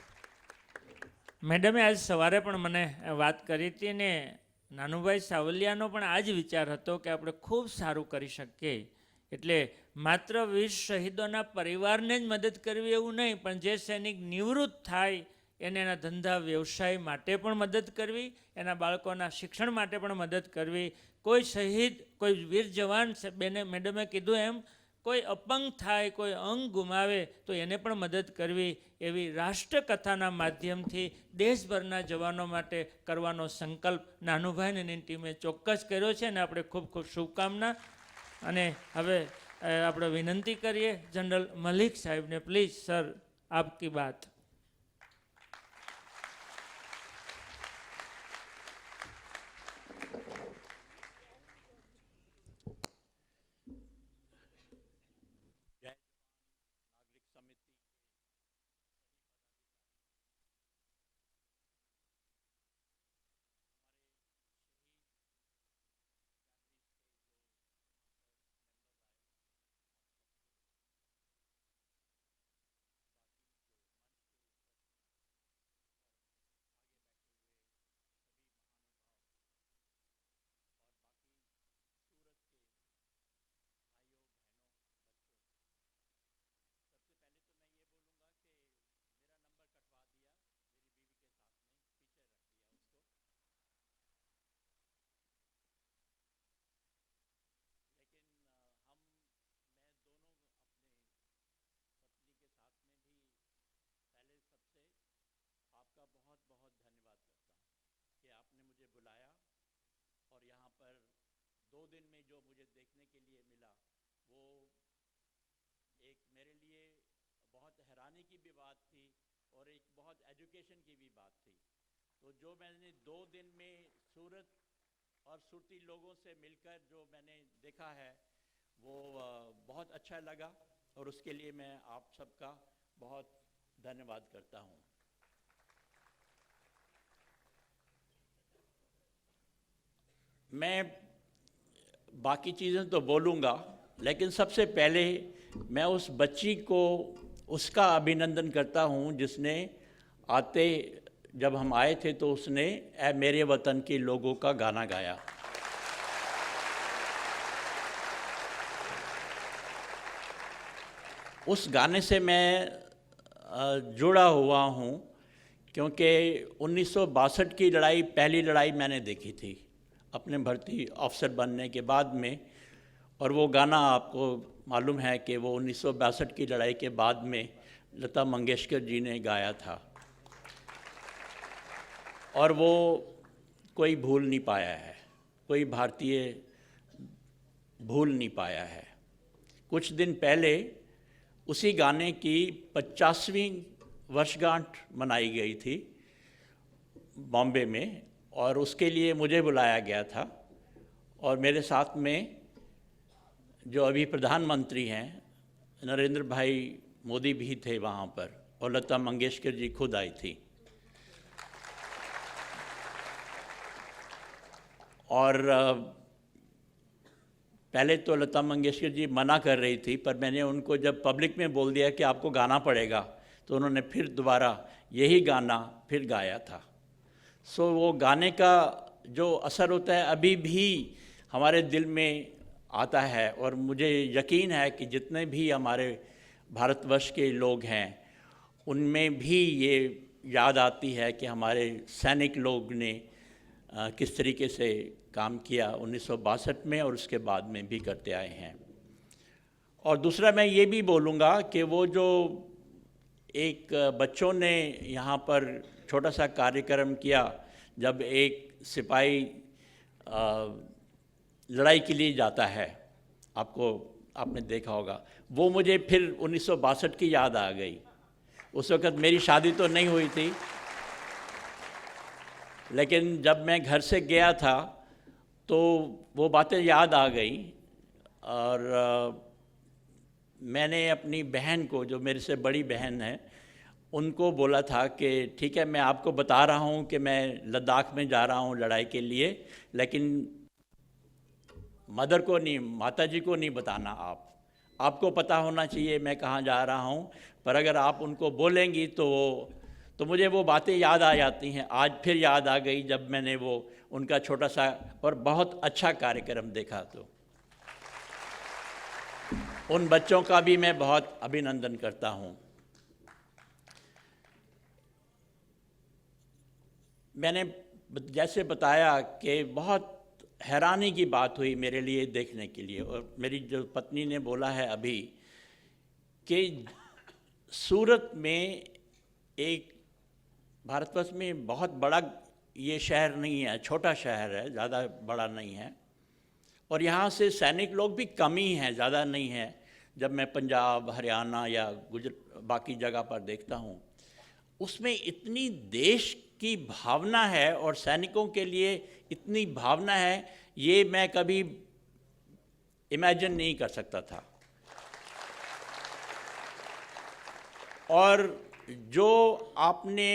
મેડમે આજ સવારે પણ મને વાત કરી હતી ને નાનુભાઈ સાવલિયાનો પણ આ જ વિચાર હતો કે આપણે ખૂબ સારું કરી શકીએ. એટલે માત્ર વીર શહીદોના પરિવારને જ મદદ કરવી એવું નહીં, પણ જે સૈનિક નિવૃત્ત થાય એને એના ધંધા વ્યવસાય માટે પણ મદદ કરવી, એના બાળકોના શિક્ષણ માટે પણ મદદ કરવી. કોઈ શહીદ, કોઈ વીર જવાન, બેને મેડમે કીધું એમ, કોઈ અપંગ થાય, કોઈ અંગ ગુમાવે તો એને પણ મદદ કરવી. એવી રાષ્ટ્રકથાના માધ્યમથી દેશભરના જવાનો માટે કરવાનો સંકલ્પ નાનુભાઈને એની ટીમે ચોક્કસ કર્યો છે, અને આપણે ખૂબ ખૂબ શુભકામના. અને હવે આપણે વિનંતી કરીએ જનરલ મલિક સાહેબને, પ્લીઝ સર આપકી બાત. दिन में जो मुझे देखने के लिए मिला वो एक मेरे लिए बहुत हैरानी की भी बात थी और एक बहुत एजुकेशन की भी बात थी। तो जो मैंने 2 दिन में सूरत और सुरती लोगों से मिलकर जो मैंने देखा है वो बहुत अच्छा लगा, और उसके लिए मैं आप सबका बहुत धन्यवाद करता हूँ। मैं बाकी चीज़ें तो बोलूँगा, लेकिन सबसे पहले मैं उस बच्ची को उसका अभिनंदन करता हूँ जिसने जब हम आए थे तो उसने ऐ मेरे वतन के लोगों का गाना गाया। उस गाने से मैं जुड़ा हुआ हूँ क्योंकि 1962 की लड़ाई पहली लड़ाई मैंने देखी थी अपने भर्ती अफसर बनने के बाद में, और वो गाना आपको मालूम है कि वो 1962 की लड़ाई के बाद में लता मंगेशकर जी ने गाया था, और वो कोई भूल नहीं पाया है, कोई भारतीय भूल नहीं पाया है। कुछ दिन पहले उसी गाने की 50वीं वर्षगांठ मनाई गई थी बॉम्बे में, और उसके लिए मुझे बुलाया गया था, और मेरे साथ में जो अभी प्रधानमंत्री हैं नरेंद्र भाई मोदी भी थे वहाँ पर, और लता मंगेशकर जी खुद आई थी। और पहले तो लता मंगेशकर जी मना कर रही थी, पर मैंने उनको जब पब्लिक में बोल दिया कि आपको गाना पड़ेगा, तो उन्होंने फिर दोबारा यही गाना फिर गाया था। सो वो गाने का जो असर होता है अभी भी हमारे दिल में आता है, और मुझे यकीन है कि जितने भी हमारे भारतवर्ष के लोग हैं उनमें भी ये याद आती है कि हमारे सैनिक लोग ने किस तरीके से काम किया 1962 में, और उसके बाद में भी करते आए हैं। और दूसरा मैं ये भी बोलूँगा कि वो जो एक बच्चों ने यहाँ पर छोटा सा कार्यक्रम किया, जब एक सिपाही लड़ाई के लिए जाता है, आपने देखा होगा, वो मुझे फिर 1962 की याद आ गई। उस वक़्त मेरी शादी तो नहीं हुई थी, लेकिन जब मैं घर से गया था तो वो बातें याद आ गई। और मैंने अपनी बहन को, जो मेरे से बड़ी बहन है, उनको बोला था कि ठीक है, मैं आपको बता रहा हूँ कि मैं लद्दाख में जा रहा हूँ लड़ाई के लिए, लेकिन मदर को नहीं, माता जी को नहीं बताना। आपको पता होना चाहिए मैं कहाँ जा रहा हूँ, पर अगर आप उनको बोलेंगी तो मुझे वो बातें याद आ जाती हैं। आज फिर याद आ गई जब मैंने वो उनका छोटा सा और बहुत अच्छा कार्यक्रम देखा। तो उन बच्चों का भी मैं बहुत अभिनंदन करता हूँ। मैंने जैसे बताया कि बहुत हैरानी की बात हुई मेरे लिए देखने के लिए, और मेरी जो पत्नी ने बोला है अभी कि सूरत में, एक भारतवर्ष में बहुत बड़ा ये शहर नहीं है, छोटा शहर है, ज़्यादा बड़ा नहीं है, और यहाँ से सैनिक लोग भी कम ही हैं, ज़्यादा नहीं है। जब मैं पंजाब, हरियाणा या बाकी जगह पर देखता हूँ, उसमें इतनी देश की भावना है और सैनिकों के लिए इतनी भावना है, ये मैं कभी इमेजिन नहीं कर सकता था। और जो आपने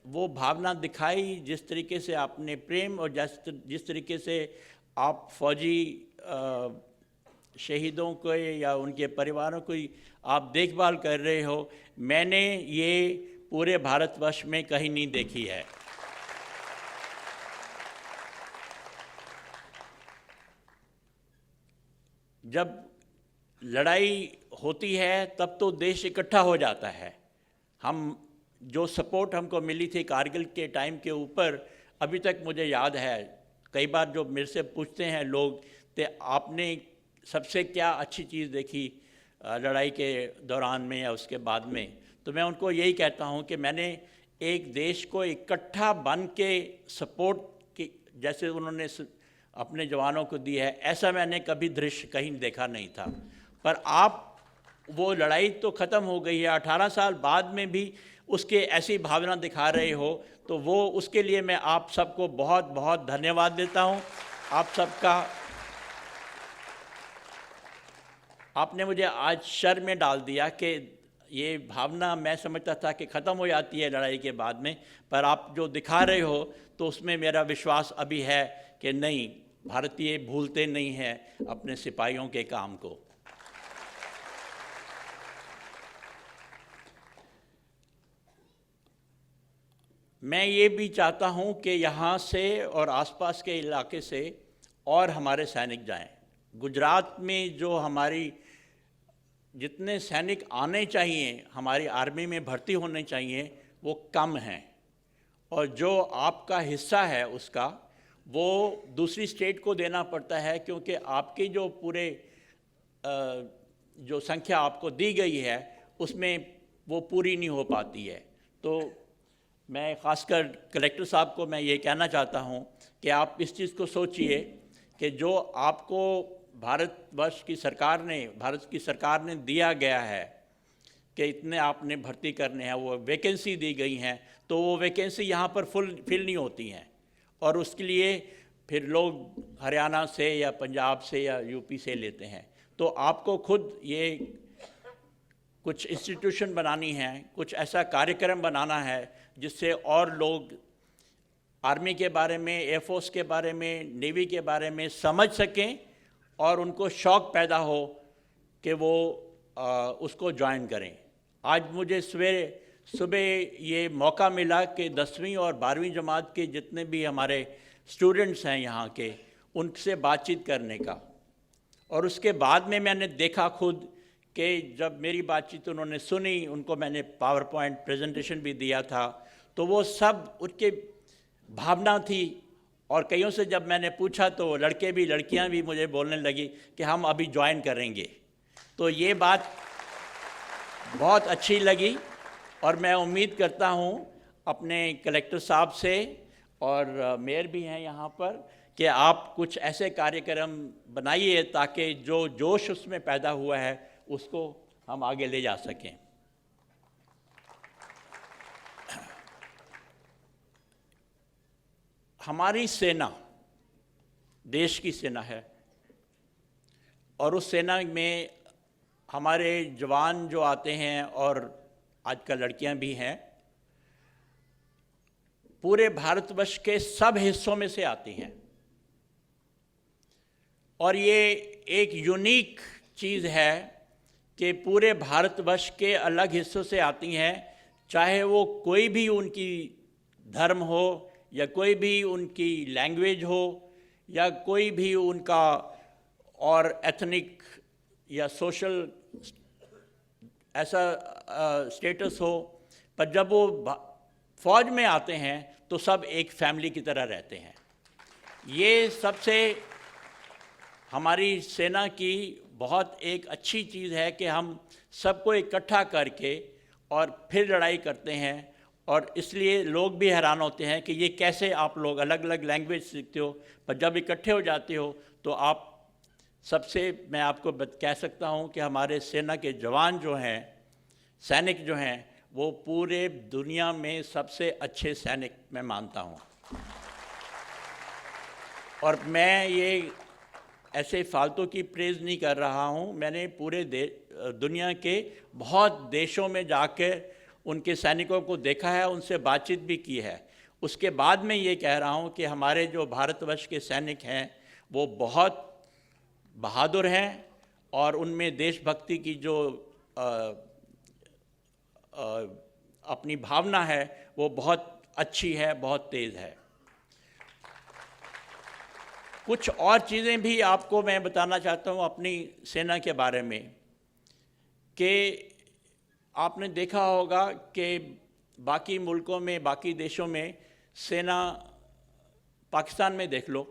वो भावना दिखाई, जिस तरीके से आपने प्रेम और जिस तरीके से आप फौजी शहीदों को या उनके परिवारों की आप देखभाल कर रहे हो, मैंने ये पूरे भारतवर्ष में कहीं नहीं देखी है। जब लड़ाई होती है तब तो देश इकट्ठा हो जाता है। हम जो सपोर्ट हमको मिली थी कारगिल के टाइम के ऊपर, अभी तक मुझे याद है। कई बार जो मेरे से पूछते हैं लोग कि आपने सबसे क्या अच्छी चीज़ देखी लड़ाई के दौरान में या उसके बाद में, तो मैं उनको यही कहता हूं कि मैंने एक देश को इकट्ठा बन के सपोर्ट की, जैसे उन्होंने अपने जवानों को दी है, ऐसा मैंने कभी दृश्य कहीं देखा नहीं था। पर आप, वो लड़ाई तो ख़त्म हो गई है, 18 साल बाद में भी उसके ऐसी भावना दिखा रहे हो, तो वो उसके लिए मैं आप सबको बहुत बहुत धन्यवाद देता हूं। आप सबका, आपने मुझे आज शर्म में डाल दिया कि ये भावना मैं समझता था कि ख़त्म हो जाती है लड़ाई के बाद में, पर आप जो दिखा रहे हो तो उसमें मेरा विश्वास अभी है कि नहीं, भारतीय भूलते नहीं हैं अपने सिपाहियों के काम को। मैं ये भी चाहता हूँ कि यहाँ से और आसपास के इलाके से और हमारे सैनिक जाएं। गुजरात में जो हमारी जितने सैनिक आने चाहिए, हमारी आर्मी में भर्ती होने चाहिए, वो कम हैं, और जो आपका हिस्सा है उसका वो दूसरी स्टेट को देना पड़ता है, क्योंकि आपकी जो पूरे जो संख्या आपको दी गई है उसमें वो पूरी नहीं हो पाती है। तो मैं ख़ासकर कलेक्टर साहब को मैं ये कहना चाहता हूँ कि आप इस चीज़ को सोचिए कि जो आपको भारत की सरकार ने दिया गया है कि इतने आपने भर्ती करने हैं, वो वैकेंसी दी गई हैं, तो वो वैकेंसी यहाँ पर फिल नहीं होती हैं, और उसके लिए फिर लोग हरियाणा से या पंजाब से या यूपी से लेते हैं। तो आपको खुद ये कुछ इंस्टीट्यूशन बनानी है, कुछ ऐसा कार्यक्रम बनाना है जिससे और लोग आर्मी के बारे में, एयरफोर्स के बारे में, नेवी के बारे में समझ सकें और उनको शौक़ पैदा हो कि वो उसको ज्वाइन करें। आज मुझे सुबह ये मौका मिला कि 10वीं और 12वीं जमात के जितने भी हमारे स्टूडेंट्स हैं यहाँ के, उनसे बातचीत करने का, और उसके बाद में मैंने देखा खुद कि जब मेरी बातचीत उन्होंने सुनी, उनको मैंने पावर पॉइंट प्रेजेंटेशन भी दिया था, तो वो सब उनके भावना थी। और कईयों से जब मैंने पूछा तो लड़के भी लड़कियां भी मुझे बोलने लगी कि हम अभी ज्वाइन करेंगे। तो ये बात बहुत अच्छी लगी, और मैं उम्मीद करता हूँ अपने कलेक्टर साहब से और मेयर भी हैं यहाँ पर कि आप कुछ ऐसे कार्यक्रम बनाइए ताकि जो जोश उसमें पैदा हुआ है उसको हम आगे ले जा सकें। हमारी सेना देश की सेना है और उस सेना में हमारे जवान जो आते हैं और आजकल लड़कियां भी हैं, पूरे भारतवर्ष के सब हिस्सों में से आती हैं और ये एक यूनिक चीज़ है कि पूरे भारतवर्ष के अलग हिस्सों से आती हैं, चाहे वो कोई भी उनकी धर्म हो या कोई भी उनकी लैंग्वेज हो या कोई भी उनका और एथनिक या सोशल ऐसा स्टेटस हो, पर जब वो फौज में आते हैं तो सब एक फैमिली की तरह रहते हैं। ये सबसे हमारी सेना की बहुत एक अच्छी चीज़ है कि हम सबको इकट्ठा करके और फिर लड़ाई करते हैं और इसलिए लोग भी हैरान होते हैं कि ये कैसे आप लोग अलग अलग लैंग्वेज सीखते हो, पर जब इकट्ठे हो जाते हो तो आप सबसे मैं आपको कह सकता हूँ कि हमारे सेना के जवान जो हैं, सैनिक जो हैं, वो पूरे दुनिया में सबसे अच्छे सैनिक मैं मानता हूँ। और मैं ये ऐसे फालतू की प्रेज़ नहीं कर रहा हूँ, मैंने पूरे दुनिया के बहुत देशों में जाकर उनके सैनिकों को देखा है, उनसे बातचीत भी की है। उसके बाद मैं ये कह रहा हूँ कि हमारे जो भारतवर्ष के सैनिक हैं वो बहुत बहादुर हैं और उनमें देशभक्ति की जो अपनी भावना है वो बहुत अच्छी है, बहुत तेज़ है। कुछ और चीज़ें भी आपको मैं बताना चाहता हूँ अपनी सेना के बारे में कि आपने देखा होगा कि बाकी मुल्कों में, बाकी देशों में सेना, पाकिस्तान में देख लो,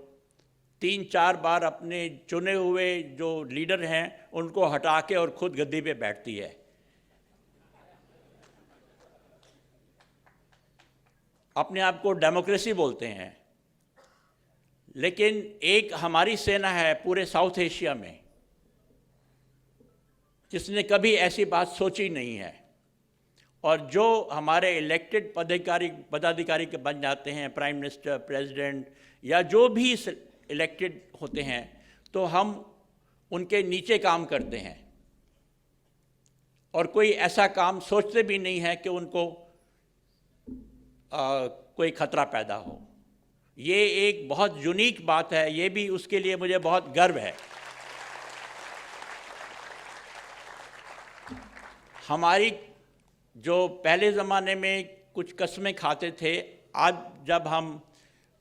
3-4 बार अपने चुने हुए जो लीडर हैं उनको हटा के और खुद गद्दी पे बैठती है। अपने आप को डेमोक्रेसी बोलते हैं, लेकिन एक हमारी सेना है पूरे साउथ एशिया में जिसने कभी ऐसी बात सोची नहीं है। और जो हमारे इलेक्टेड पदाधिकारी के बन जाते हैं, प्राइम मिनिस्टर, प्रेसिडेंट या जो भी इलेक्टेड होते हैं, तो हम उनके नीचे काम करते हैं और कोई ऐसा काम सोचते भी नहीं है कि उनको कोई खतरा पैदा हो। ये एक बहुत यूनिक बात है, ये भी उसके लिए मुझे बहुत गर्व है। हमारी जो पहले ज़माने में कुछ कस्में खाते थे, आज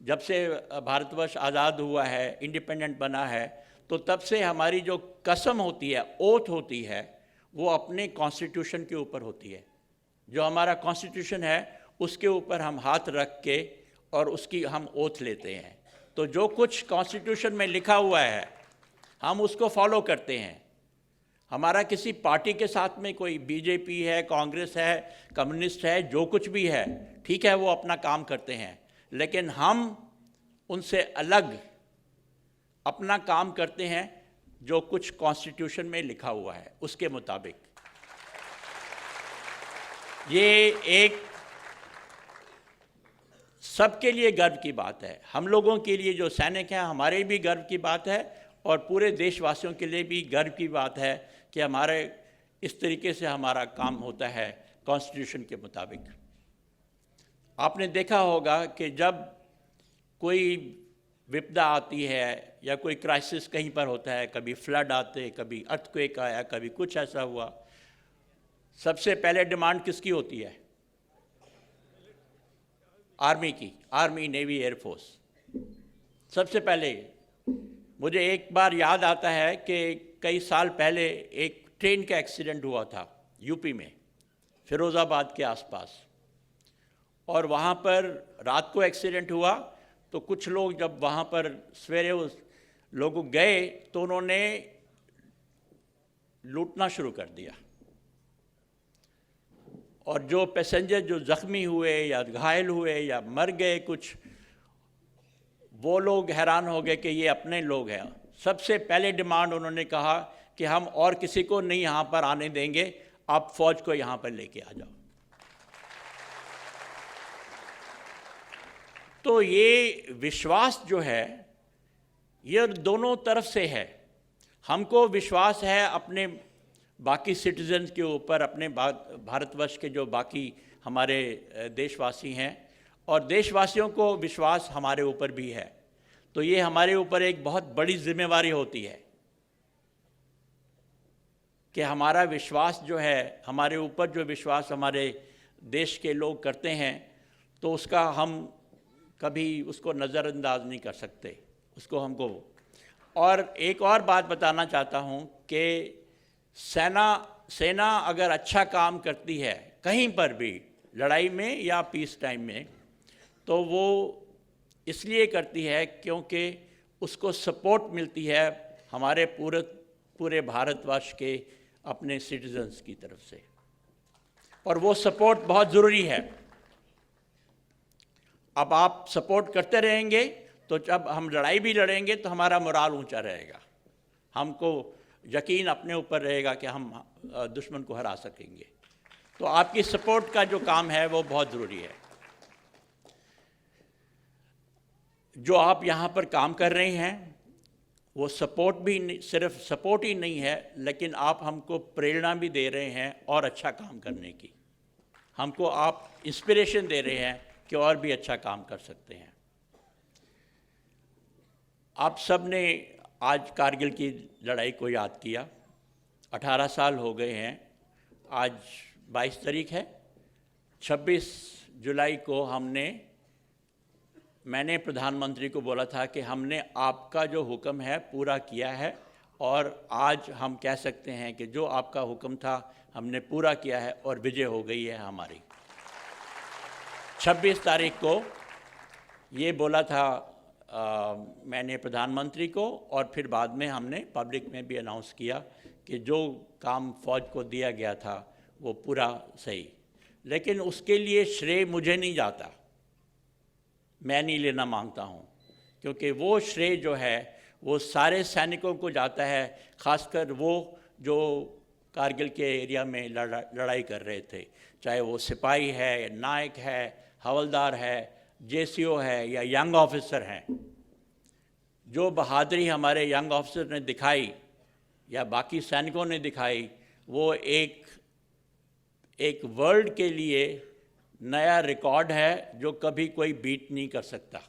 जब से भारतवर्ष आज़ाद हुआ है, इंडिपेंडेंट बना है, तो तब से हमारी जो कसम होती है, ओथ होती है, वो अपने कॉन्स्टिट्यूशन के ऊपर होती है। जो हमारा कॉन्स्टिट्यूशन है उसके ऊपर हम हाथ रख के और उसकी हम ओथ लेते हैं। तो जो कुछ कॉन्स्टिट्यूशन में लिखा हुआ है हम उसको फॉलो करते हैं। हमारा किसी पार्टी के साथ में कोई बीजेपी है, कांग्रेस है, कम्युनिस्ट है, जो कुछ भी है, ठीक है, वो अपना काम करते हैं, लेकिन हम उनसे अलग अपना काम करते हैं जो कुछ कॉन्स्टिट्यूशन में लिखा हुआ है उसके मुताबिक। ये एक सबके लिए गर्व की बात है। हम लोगों के लिए जो सैनिक हैं हमारे भी गर्व की बात है और पूरे देशवासियों के लिए भी गर्व की बात है कि हमारे इस तरीके से हमारा काम होता है कॉन्स्टिट्यूशन के मुताबिक। आपने देखा होगा कि जब कोई विपदा आती है या कोई क्राइसिस कहीं पर होता है, कभी फ्लड आते, कभी अर्थक्वेक आया, कभी कुछ ऐसा हुआ, सबसे पहले डिमांड किसकी होती है? आर्मी की, आर्मी, नेवी, एयरफोर्स। सबसे पहले मुझे एक बार याद आता है कि कई साल पहले एक ट्रेन का एक्सीडेंट हुआ था यूपी में, फिरोज़ाबाद के आसपास, और वहाँ पर रात को एक्सीडेंट हुआ। तो कुछ लोग जब वहाँ पर सवेरे उस लोग गए तो उन्होंने लूटना शुरू कर दिया और जो पैसेंजर जो ज़ख्मी हुए या घायल हुए या मर गए कुछ, वो लोग हैरान हो गए कि ये अपने लोग हैं। सबसे पहले डिमांड उन्होंने कहा कि हम और किसी को नहीं यहाँ पर आने देंगे, आप फौज को यहाँ पर लेके आ जाओ। तो ये विश्वास जो है ये दोनों तरफ से है। हमको विश्वास है अपने बाकी सिटीजन्स के ऊपर, अपने भारतवर्ष के जो बाकी हमारे देशवासी हैं, और देशवासियों को विश्वास हमारे ऊपर भी है। तो ये हमारे ऊपर एक बहुत बड़ी जिम्मेवारी होती है कि हमारा विश्वास जो है, हमारे ऊपर जो विश्वास हमारे देश के लोग करते हैं, तो उसका हम कभी उसको नज़रअंदाज नहीं कर सकते, उसको हमको। और एक और बात बताना चाहता हूँ कि सेना अगर अच्छा काम करती है कहीं पर भी, लड़ाई में या पीस टाइम में, तो वो इसलिए करती है क्योंकि उसको सपोर्ट मिलती है हमारे पूरे भारतवर्ष के अपने सिटीजन्स की तरफ से, और वो सपोर्ट बहुत ज़रूरी है। अब आप सपोर्ट करते रहेंगे तो जब हम लड़ाई भी लड़ेंगे तो हमारा मोराल ऊंचा रहेगा, हमको यकीन अपने ऊपर रहेगा कि हम दुश्मन को हरा सकेंगे। तो आपकी सपोर्ट का जो काम है वो बहुत ज़रूरी है। जो आप यहाँ पर काम कर रहे हैं वो सपोर्ट भी सिर्फ सपोर्ट ही नहीं है, लेकिन आप हमको प्रेरणा भी दे रहे हैं और अच्छा काम करने की। हमको आप इंस्पिरेशन दे रहे हैं कि और भी अच्छा काम कर सकते हैं। आप सब ने आज कारगिल की लड़ाई को याद किया। 18 साल हो गए हैं। आज 22 तारीख है। 26 जुलाई को मैंने प्रधानमंत्री को बोला था कि हमने आपका जो हुक्म है पूरा किया है, और आज हम कह सकते हैं कि जो आपका हुक्म था हमने पूरा किया है और विजय हो गई है हमारी। 26 तारीख को ये बोला था मैंने प्रधानमंत्री को, और फिर बाद में हमने पब्लिक में भी अनाउंस किया कि जो काम फ़ौज को दिया गया था वो पूरा सही। लेकिन उसके लिए श्रेय मुझे नहीं जाता, मैं नहीं लेना मांगता हूँ, क्योंकि वो श्रेय जो है वो सारे सैनिकों को जाता है, खासकर वो जो कारगिल के एरिया में लड़ाई कर रहे थे, चाहे वो सिपाही है, नायक है, हवलदार है, जेसीओ है या यंग ऑफिसर हैं। जो बहादुरी हमारे यंग ऑफिसर ने दिखाई या बाकी सैनिकों ने दिखाई, वो एक वर्ल्ड के लिए नया रिकॉर्ड है जो कभी कोई बीट नहीं कर सकता।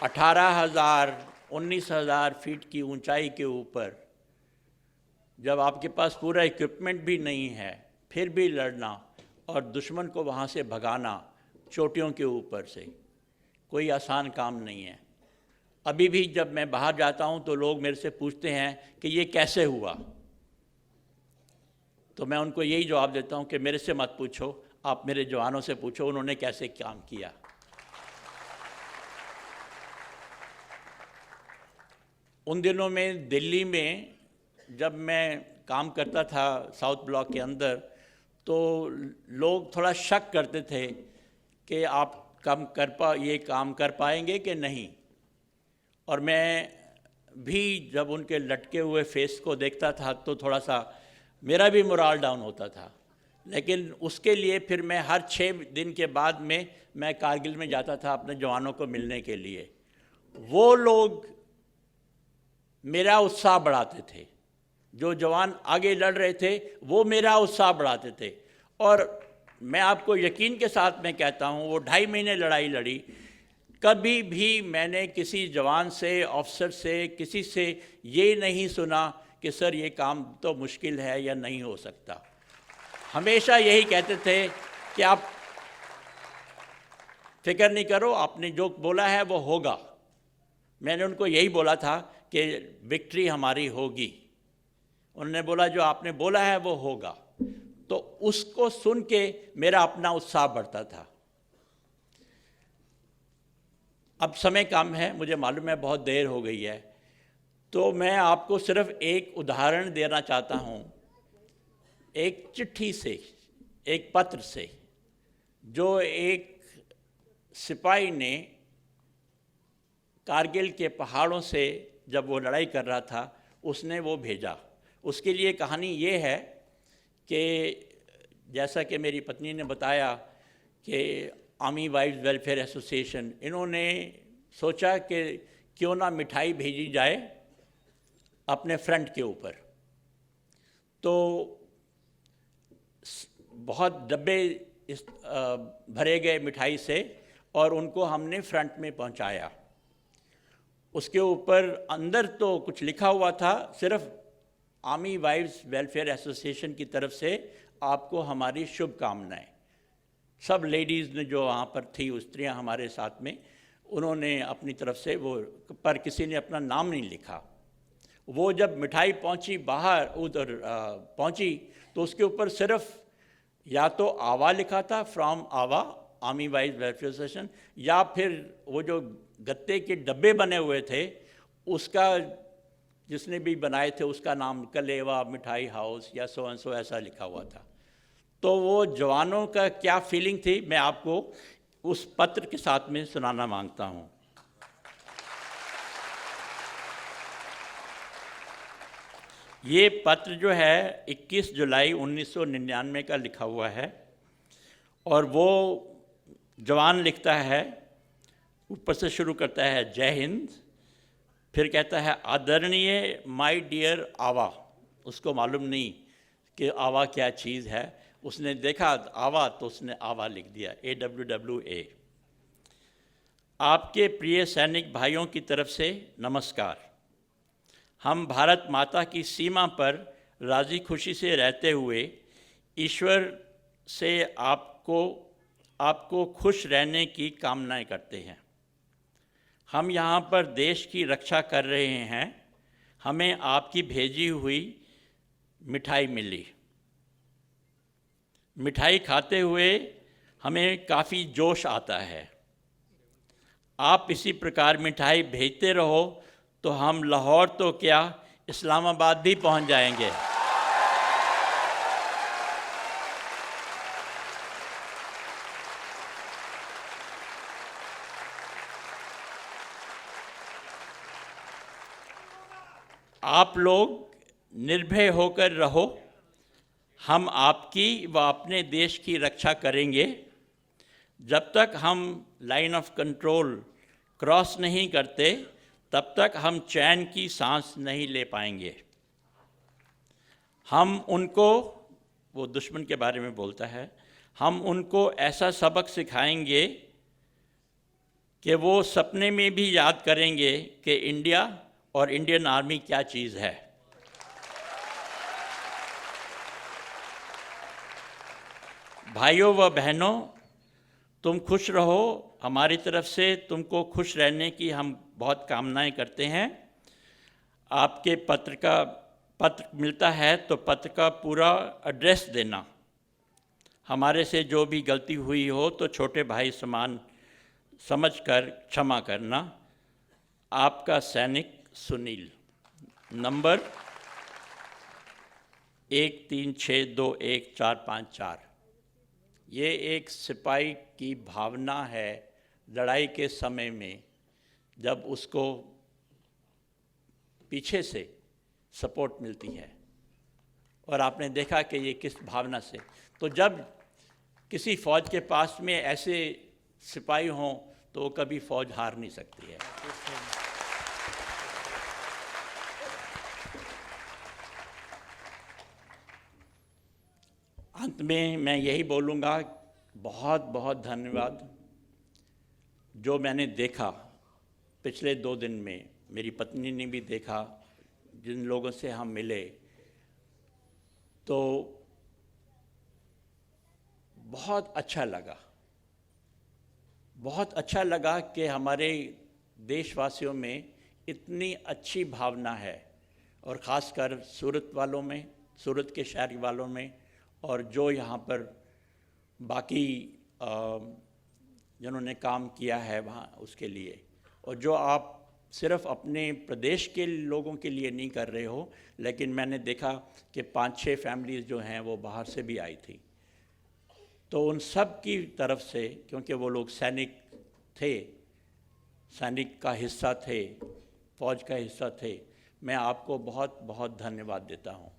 18,000 19,000 फीट की ऊंचाई के ऊपर जब आपके पास पूरा इक्विपमेंट भी नहीं है, फिर भी लड़ना और दुश्मन को वहाँ से भगाना चोटियों के ऊपर से, कोई आसान काम नहीं है। अभी भी जब मैं बाहर जाता हूँ तो लोग मेरे से पूछते हैं कि ये कैसे हुआ, तो मैं उनको यही जवाब देता हूँ कि मेरे से मत पूछो, आप मेरे जवानों से पूछो उन्होंने कैसे काम किया। उन दिनों में दिल्ली में जब मैं काम करता था साउथ ब्लॉक के अंदर, तो लोग थोड़ा शक करते थे कि आप ये काम कर पाएंगे कि नहीं। और मैं भी जब उनके लटके हुए फेस को देखता था तो थोड़ा सा मेरा भी मोराल डाउन होता था। लेकिन उसके लिए फिर मैं हर 6 दिन के बाद में मैं कारगिल में जाता था अपने जवानों को मिलने के लिए। वो लोग मेरा उत्साह बढ़ाते थे, जो जवान आगे लड़ रहे थे वो मेरा उत्साह बढ़ाते थे। और मैं आपको यकीन के साथ में कहता हूँ, वो 2.5 महीने लड़ाई लड़ी, कभी भी मैंने किसी जवान से, ऑफिसर से, किसी से ये नहीं सुना कि सर ये काम तो मुश्किल है या नहीं हो सकता। हमेशा यही कहते थे कि आप फिक्र नहीं करो, आपने जो बोला है वो होगा। मैंने उनको यही बोला था कि विक्ट्री हमारी होगी। उन्होंने बोला जो आपने बोला है वो होगा। तो उसको सुन के मेरा अपना उत्साह बढ़ता था। अब समय कम है, मुझे मालूम है बहुत देर हो गई है, तो मैं आपको सिर्फ एक उदाहरण देना चाहता हूँ। एक चिट्ठी से, एक पत्र से, जो एक सिपाही ने कारगिल के पहाड़ों से जब वो लड़ाई कर रहा था उसने वो भेजा। उसके लिए कहानी ये है कि जैसा कि मेरी पत्नी ने बताया कि आर्मी वाइव्स वेलफेयर एसोसिएशन, इन्होंने सोचा कि क्यों ना मिठाई भेजी जाए अपने फ्रंट के ऊपर। तो बहुत डब्बे भरे गए मिठाई से और उनको हमने फ्रंट में पहुंचाया। उसके ऊपर अंदर तो कुछ लिखा हुआ था, सिर्फ आर्मी वाइव्स वेलफेयर एसोसिएशन की तरफ से आपको हमारी शुभकामनाएं। सब लेडीज़ ने जो वहाँ पर थी, स्त्रियाँ हमारे साथ में, उन्होंने अपनी तरफ से वो, पर किसी ने अपना नाम नहीं लिखा। वो जब मिठाई पहुँची बाहर उधर पहुँची तो उसके ऊपर सिर्फ या तो आवा लिखा था, फ्रॉम आवा आर्मी वाइव्स वेलफेयर एसोसिएशन, या फिर वो जो गत्ते के डब्बे बने हुए थे उसका, जिसने भी बनाए थे उसका नाम कलेवा मिठाई हाउस या सो एंड सो ऐसा लिखा हुआ था। तो वो जवानों का क्या फीलिंग थी, मैं आपको उस पत्र के साथ में सुनाना मांगता हूँ। ये पत्र जो है 21 जुलाई 1999 का लिखा हुआ है और वो जवान लिखता है, ऊपर से शुरू करता है जय हिंद, फिर कहता है आदरणीय माय डियर आवा। उसको मालूम नहीं कि आवा क्या चीज़ है, उसने देखा आवा तो उसने आवा लिख दिया, AWWA। आपके प्रिय सैनिक भाइयों की तरफ से नमस्कार। हम भारत माता की सीमा पर राजी खुशी से रहते हुए ईश्वर से आपको खुश रहने की कामनाएं करते हैं। हम यहाँ पर देश की रक्षा कर रहे हैं। हमें आपकी भेजी हुई मिठाई मिली। मिठाई खाते हुए हमें काफ़ी जोश आता है। आप इसी प्रकार मिठाई भेजते रहो तो हम लाहौर तो क्या इस्लामाबाद भी पहुंच जाएंगे। आप लोग निर्भय होकर रहो, हम आपकी व अपने देश की रक्षा करेंगे। जब तक हम लाइन ऑफ कंट्रोल क्रॉस नहीं करते तब तक हम चैन की सांस नहीं ले पाएंगे। हम उनको, वो दुश्मन के बारे में बोलता है, हम उनको ऐसा सबक सिखाएंगे कि वो सपने में भी याद करेंगे कि इंडिया और इंडियन आर्मी क्या चीज़ है। भाइयों व बहनों, तुम खुश रहो। हमारी तरफ से तुमको खुश रहने की हम बहुत कामनाएं करते हैं। आपके पत्र मिलता है तो पत्र का पूरा एड्रेस देना। हमारे से जो भी गलती हुई हो तो छोटे भाई समान समझकर क्षमा करना। आपका सैनिक सुनील। नंबर 13621454। ये एक सिपाही की भावना है लड़ाई के समय में, जब उसको पीछे से सपोर्ट मिलती है। और आपने देखा कि ये किस भावना से, तो जब किसी फ़ौज के पास में ऐसे सिपाही हों तो वो कभी फ़ौज हार नहीं सकती है। अंत में मैं यही बोलूँगा, बहुत बहुत धन्यवाद। जो मैंने देखा पिछले 2 दिन में, मेरी पत्नी ने भी देखा, जिन लोगों से हम मिले, तो बहुत अच्छा लगा। बहुत अच्छा लगा कि हमारे देशवासियों में इतनी अच्छी भावना है, और ख़ासकर सूरत वालों में, सूरत के शहर वालों में, और जो यहाँ पर बाकी जिन्होंने काम किया है वहाँ उसके लिए। और जो आप सिर्फ अपने प्रदेश के लोगों के लिए नहीं कर रहे हो, लेकिन मैंने देखा कि 5-6 फैमिलीज़ जो हैं वो बाहर से भी आई थी। तो उन सब की तरफ से, क्योंकि वो लोग सैनिक थे, सैनिक का हिस्सा थे, फौज का हिस्सा थे, मैं आपको बहुत बहुत धन्यवाद देता हूँ।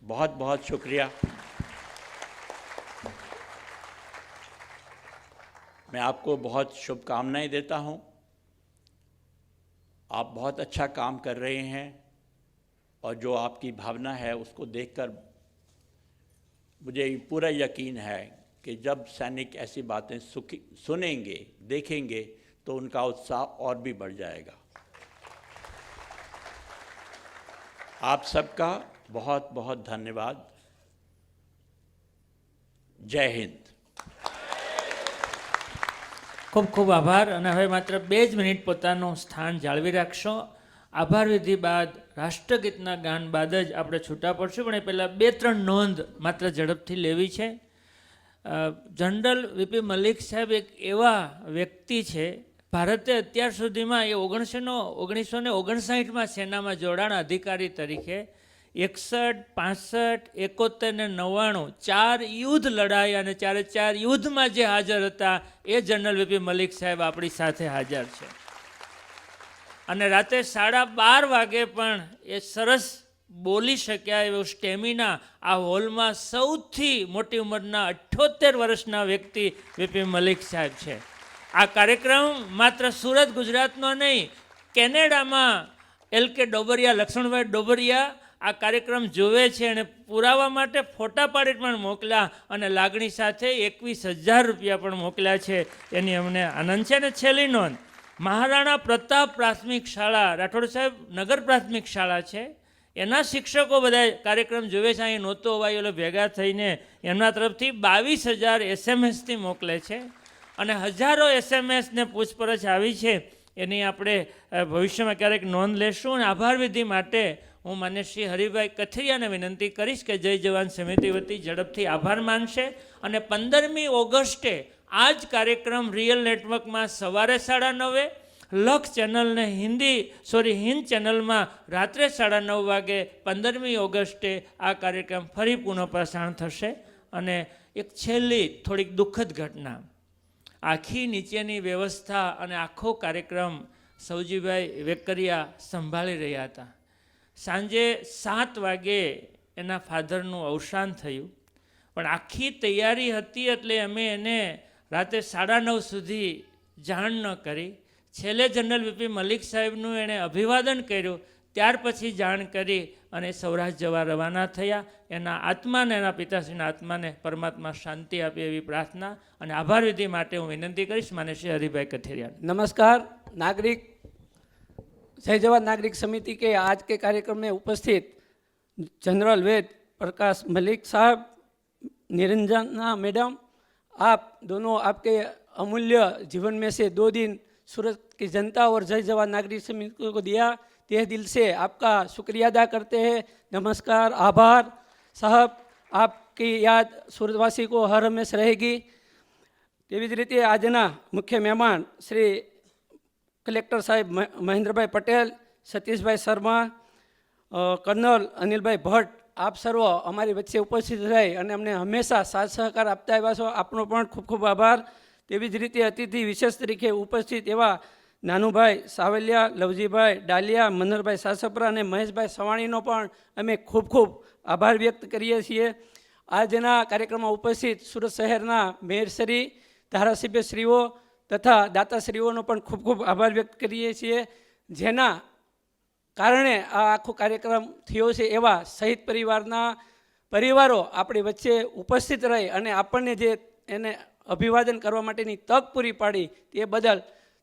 बहुत बहुत शुक्रिया। मैं आपको बहुत शुभकामनाएं देता हूँ। आप बहुत अच्छा काम कर रहे हैं और जो आपकी भावना है उसको देखकर मुझे पूरा यकीन है कि जब सैनिक ऐसी बातें सुनेंगे, देखेंगे तो उनका उत्साह और भी बढ़ जाएगा। आप सबका बहुत बहुत धन्यवाद। जय हिंद। ખૂબ ખૂબ આભાર. અને હવે માત્ર 2 જ મિનિટ પોતાનું સ્થાન જાળવી રાખશો. આભાર વિધિ બાદ રાષ્ટ્રગીતના ગાન બાદ જ આપણે છૂટા પડશું, પણ એ પહેલાં 2-3 નોંધ માત્ર ઝડપથી લેવી છે. જનરલ વીપી મલિક સાહેબ એક એવા વ્યક્તિ છે, ભારતે અત્યાર સુધીમાં એ 1959માં સેનામાં જોડાણ અધિકારી તરીકે 61, 65, 71 ને 99 4 યુદ્ધ લડાઈ અને 4 યુદ્ધમાં જે હાજર હતા એ જનરલ વીપી મલિક સાહેબ આપણી સાથે હાજર છે. અને રાતે 12:30 વાગે પણ એ સરસ બોલી શક્યા એવો સ્ટેમિના આ હોલમાં સૌથી મોટી ઉંમરના 78 વર્ષના વ્યક્તિ વીપી મલિક સાહેબ છે. આ કાર્યક્રમ માત્ર સુરત ગુજરાતનો નહીં, કેનેડામાં LK ડોબરિયા, લક્ષ્મણભાઈ ડોબરિયા આ કાર્યક્રમ જોવે છે અને પુરાવા માટે ફોટા પાડી પણ મોકલ્યા અને લાગણી સાથે 21,000 રૂપિયા પણ મોકલ્યા છે. એની અમને આનંદ છે. અને છેલ્લી નોંધ, મહારાણા પ્રતાપ પ્રાથમિક શાળા, રાઠોડ સાહેબ નગર પ્રાથમિક શાળા છે, એના શિક્ષકો બધા કાર્યક્રમ જોવે છે. અહીં નહોતો હોવાય એટલે ભેગા થઈને એમના તરફથી 22,000 SMS મોકલે છે અને હજારો SMS ને પૂછપરછ આવી છે. એની આપણે ભવિષ્યમાં ક્યારેક નોંધ લેશું. અને આભાર વિધિ માટે હું માન્ય શ્રી હરિભાઈ કથિરિયાને વિનંતી કરીશ કે જય જવાન સમિતિ વતી ઝડપથી આભાર માનશે. અને 15મી ઓગસ્ટે આ જ કાર્યક્રમ રિયલ નેટવર્કમાં સવારે 9:30, લખ ચેનલને હિન્દ ચેનલમાં રાત્રે 9:30 વાગે 15મી ઓગસ્ટે આ કાર્યક્રમ ફરી પુનઃ પ્રસારણ થશે. અને એક છેલ્લી થોડીક દુઃખદ ઘટના, આખી નીચેની વ્યવસ્થા અને આખો કાર્યક્રમ સૌજીભાઈ વેકરિયા સંભાળી રહ્યા હતા. સાંજે 7 વાગે એના ફાધરનું અવસાન થયું, પણ આખી તૈયારી હતી એટલે અમે એને રાતે 9:30 સુધી જાણ ન કરી. છેલ્લે જનરલ વીપી મલિક સાહેબનું એણે અભિવાદન કર્યું, ત્યાર પછી જાણ કરી અને સૌરાષ્ટ્ર જવા રવાના થયા. એના આત્માને, એના પિતાશ્રીના આત્માને પરમાત્મા શાંતિ આપે એવી પ્રાર્થના અને આભાર વિધિ માટે હું વિનંતી કરીશ માન્ય શ્રી હરિભાઈ કથિરિયા. नमस्कार नागरिक, जय जवान नागरिक समिति के आज के कार्यक्रम में उपस्थित जनरल वेद प्रकाश मलिक साहब, निरंजना मैडम, आप दोनों आपके अमूल्य जीवन में से 2 दिन सूरत की जनता और जय जवान नागरिक समिति को दिया, तहे दिल से आपका शुक्रिया अदा करते हैं. नमस्कार, आभार साहब. आपकी याद सूरतवासी को हर हमेश रहेगी. तेवी ज रीते आजना मुख्य मेहमान श्री कलेक्टर साहेब महेंद्रभाई पटेल, सतीशभाई शर्मा, कर्नल अनिलभाई भट्ट, आप सर्व अमारी वच्चे उपस्थित रही અને અમને હંમેશા સાથ સહકાર આપતા આવ્યા છો. આપનો પણ ખૂબ ખૂબ આભાર. તેવી જ રીતે અતિથિ વિશેષ તરીકે ઉપસ્થિત એવા નાનુભાઈ સાવલિયા, લવજીભાઈ ડાલિયા, મનહરભાઈ સાસપરા અને મહેશભાઈ સવાણીનો પણ અમે ખૂબ ખૂબ આભાર વ્યક્ત કરીએ છીએ. આજના કાર્યક્રમમાં ઉપસ્થિત સુરત શહેરના મેયરશ્રી, ધારાસભ્યશ્રીઓ તથા દાતાશ્રીઓનો પણ ખૂબ ખૂબ આભાર વ્યક્ત કરીએ છીએ, જેના કારણે આ આખો કાર્યક્રમ થયો છે. એવા શહીદ પરિવારો આપણી વચ્ચે ઉપસ્થિત રહી અને આપણને જે એને અભિવાદન કરવા માટેની તક પૂરી પાડી તે બદલ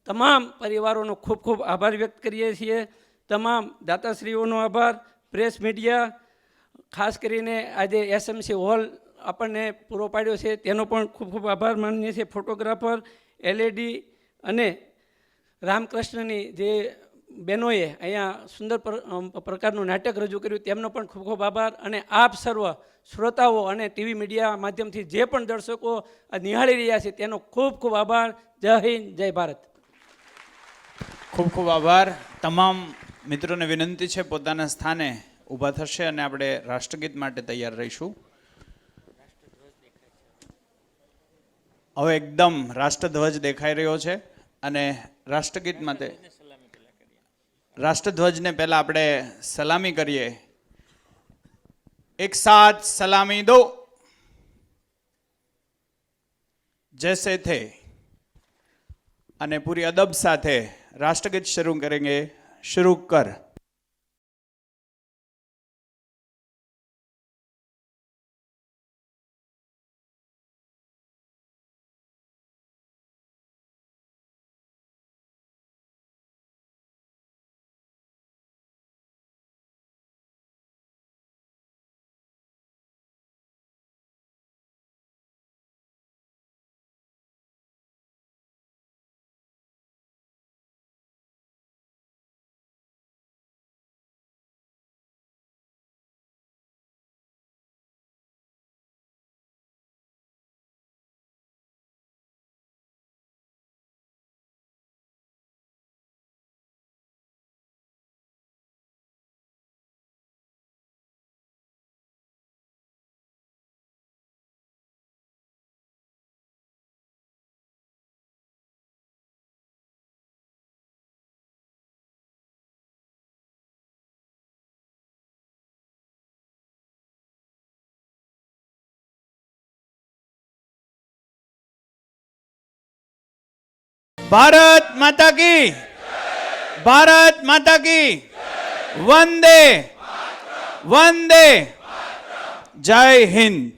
તમામ પરિવારોનો ખૂબ ખૂબ આભાર વ્યક્ત કરીએ છીએ. તમામ દાતાશ્રીઓનો આભાર. પ્રેસ મીડિયા, ખાસ કરીને આજે SMC હોલ આપણને પૂરો પાડ્યો છે તેનો પણ ખૂબ ખૂબ આભાર માનીએ છીએ. ફોટોગ્રાફર, LED અને રામકૃષ્ણની જે બહેનોએ અહીંયા સુંદર પ્રકારનું નાટક રજૂ કર્યું તેમનો પણ ખૂબ ખૂબ આભાર. અને આપ સર્વ શ્રોતાઓ અને ટીવી મીડિયા માધ્યમથી જે પણ દર્શકો આ નિહાળી રહ્યા છે તેનો ખૂબ ખૂબ આભાર. જય હિન્દ, જય ભારત. ખૂબ ખૂબ આભાર. તમામ મિત્રોને વિનંતી છે પોતાના સ્થાને ઊભા થશે અને આપણે રાષ્ટ્રગીત માટે તૈયાર રહીશું. હવે એકદમ રાષ્ટ્રધ્વજ દેખાઈ રહ્યો છે. અને રાષ્ટ્રગીત માટે રાષ્ટ્રધ્વજને પહેલા આપણે સલામી કરીએ. એક સાથ સલામી દો, જૈસે થે. અને પૂરી અદબ સાથે રાષ્ટ્રગીત શરૂ કરેંગે. शुरू कर. भारत माता की, भारत माता की, वंदे वंदे, जय हिंद.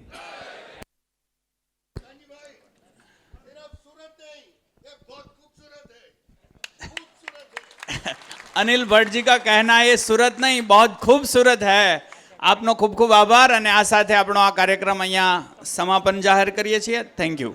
अनिल भट्ट जी का कहना है ये सूरत नहीं बहुत खूबसूरत है. આપનો ખૂબ ખૂબ આભાર અને આ સાથે આપણો આ કાર્યક્રમ અહીંયા સમાપન જાહેર કરીએ છીએ. Thank you.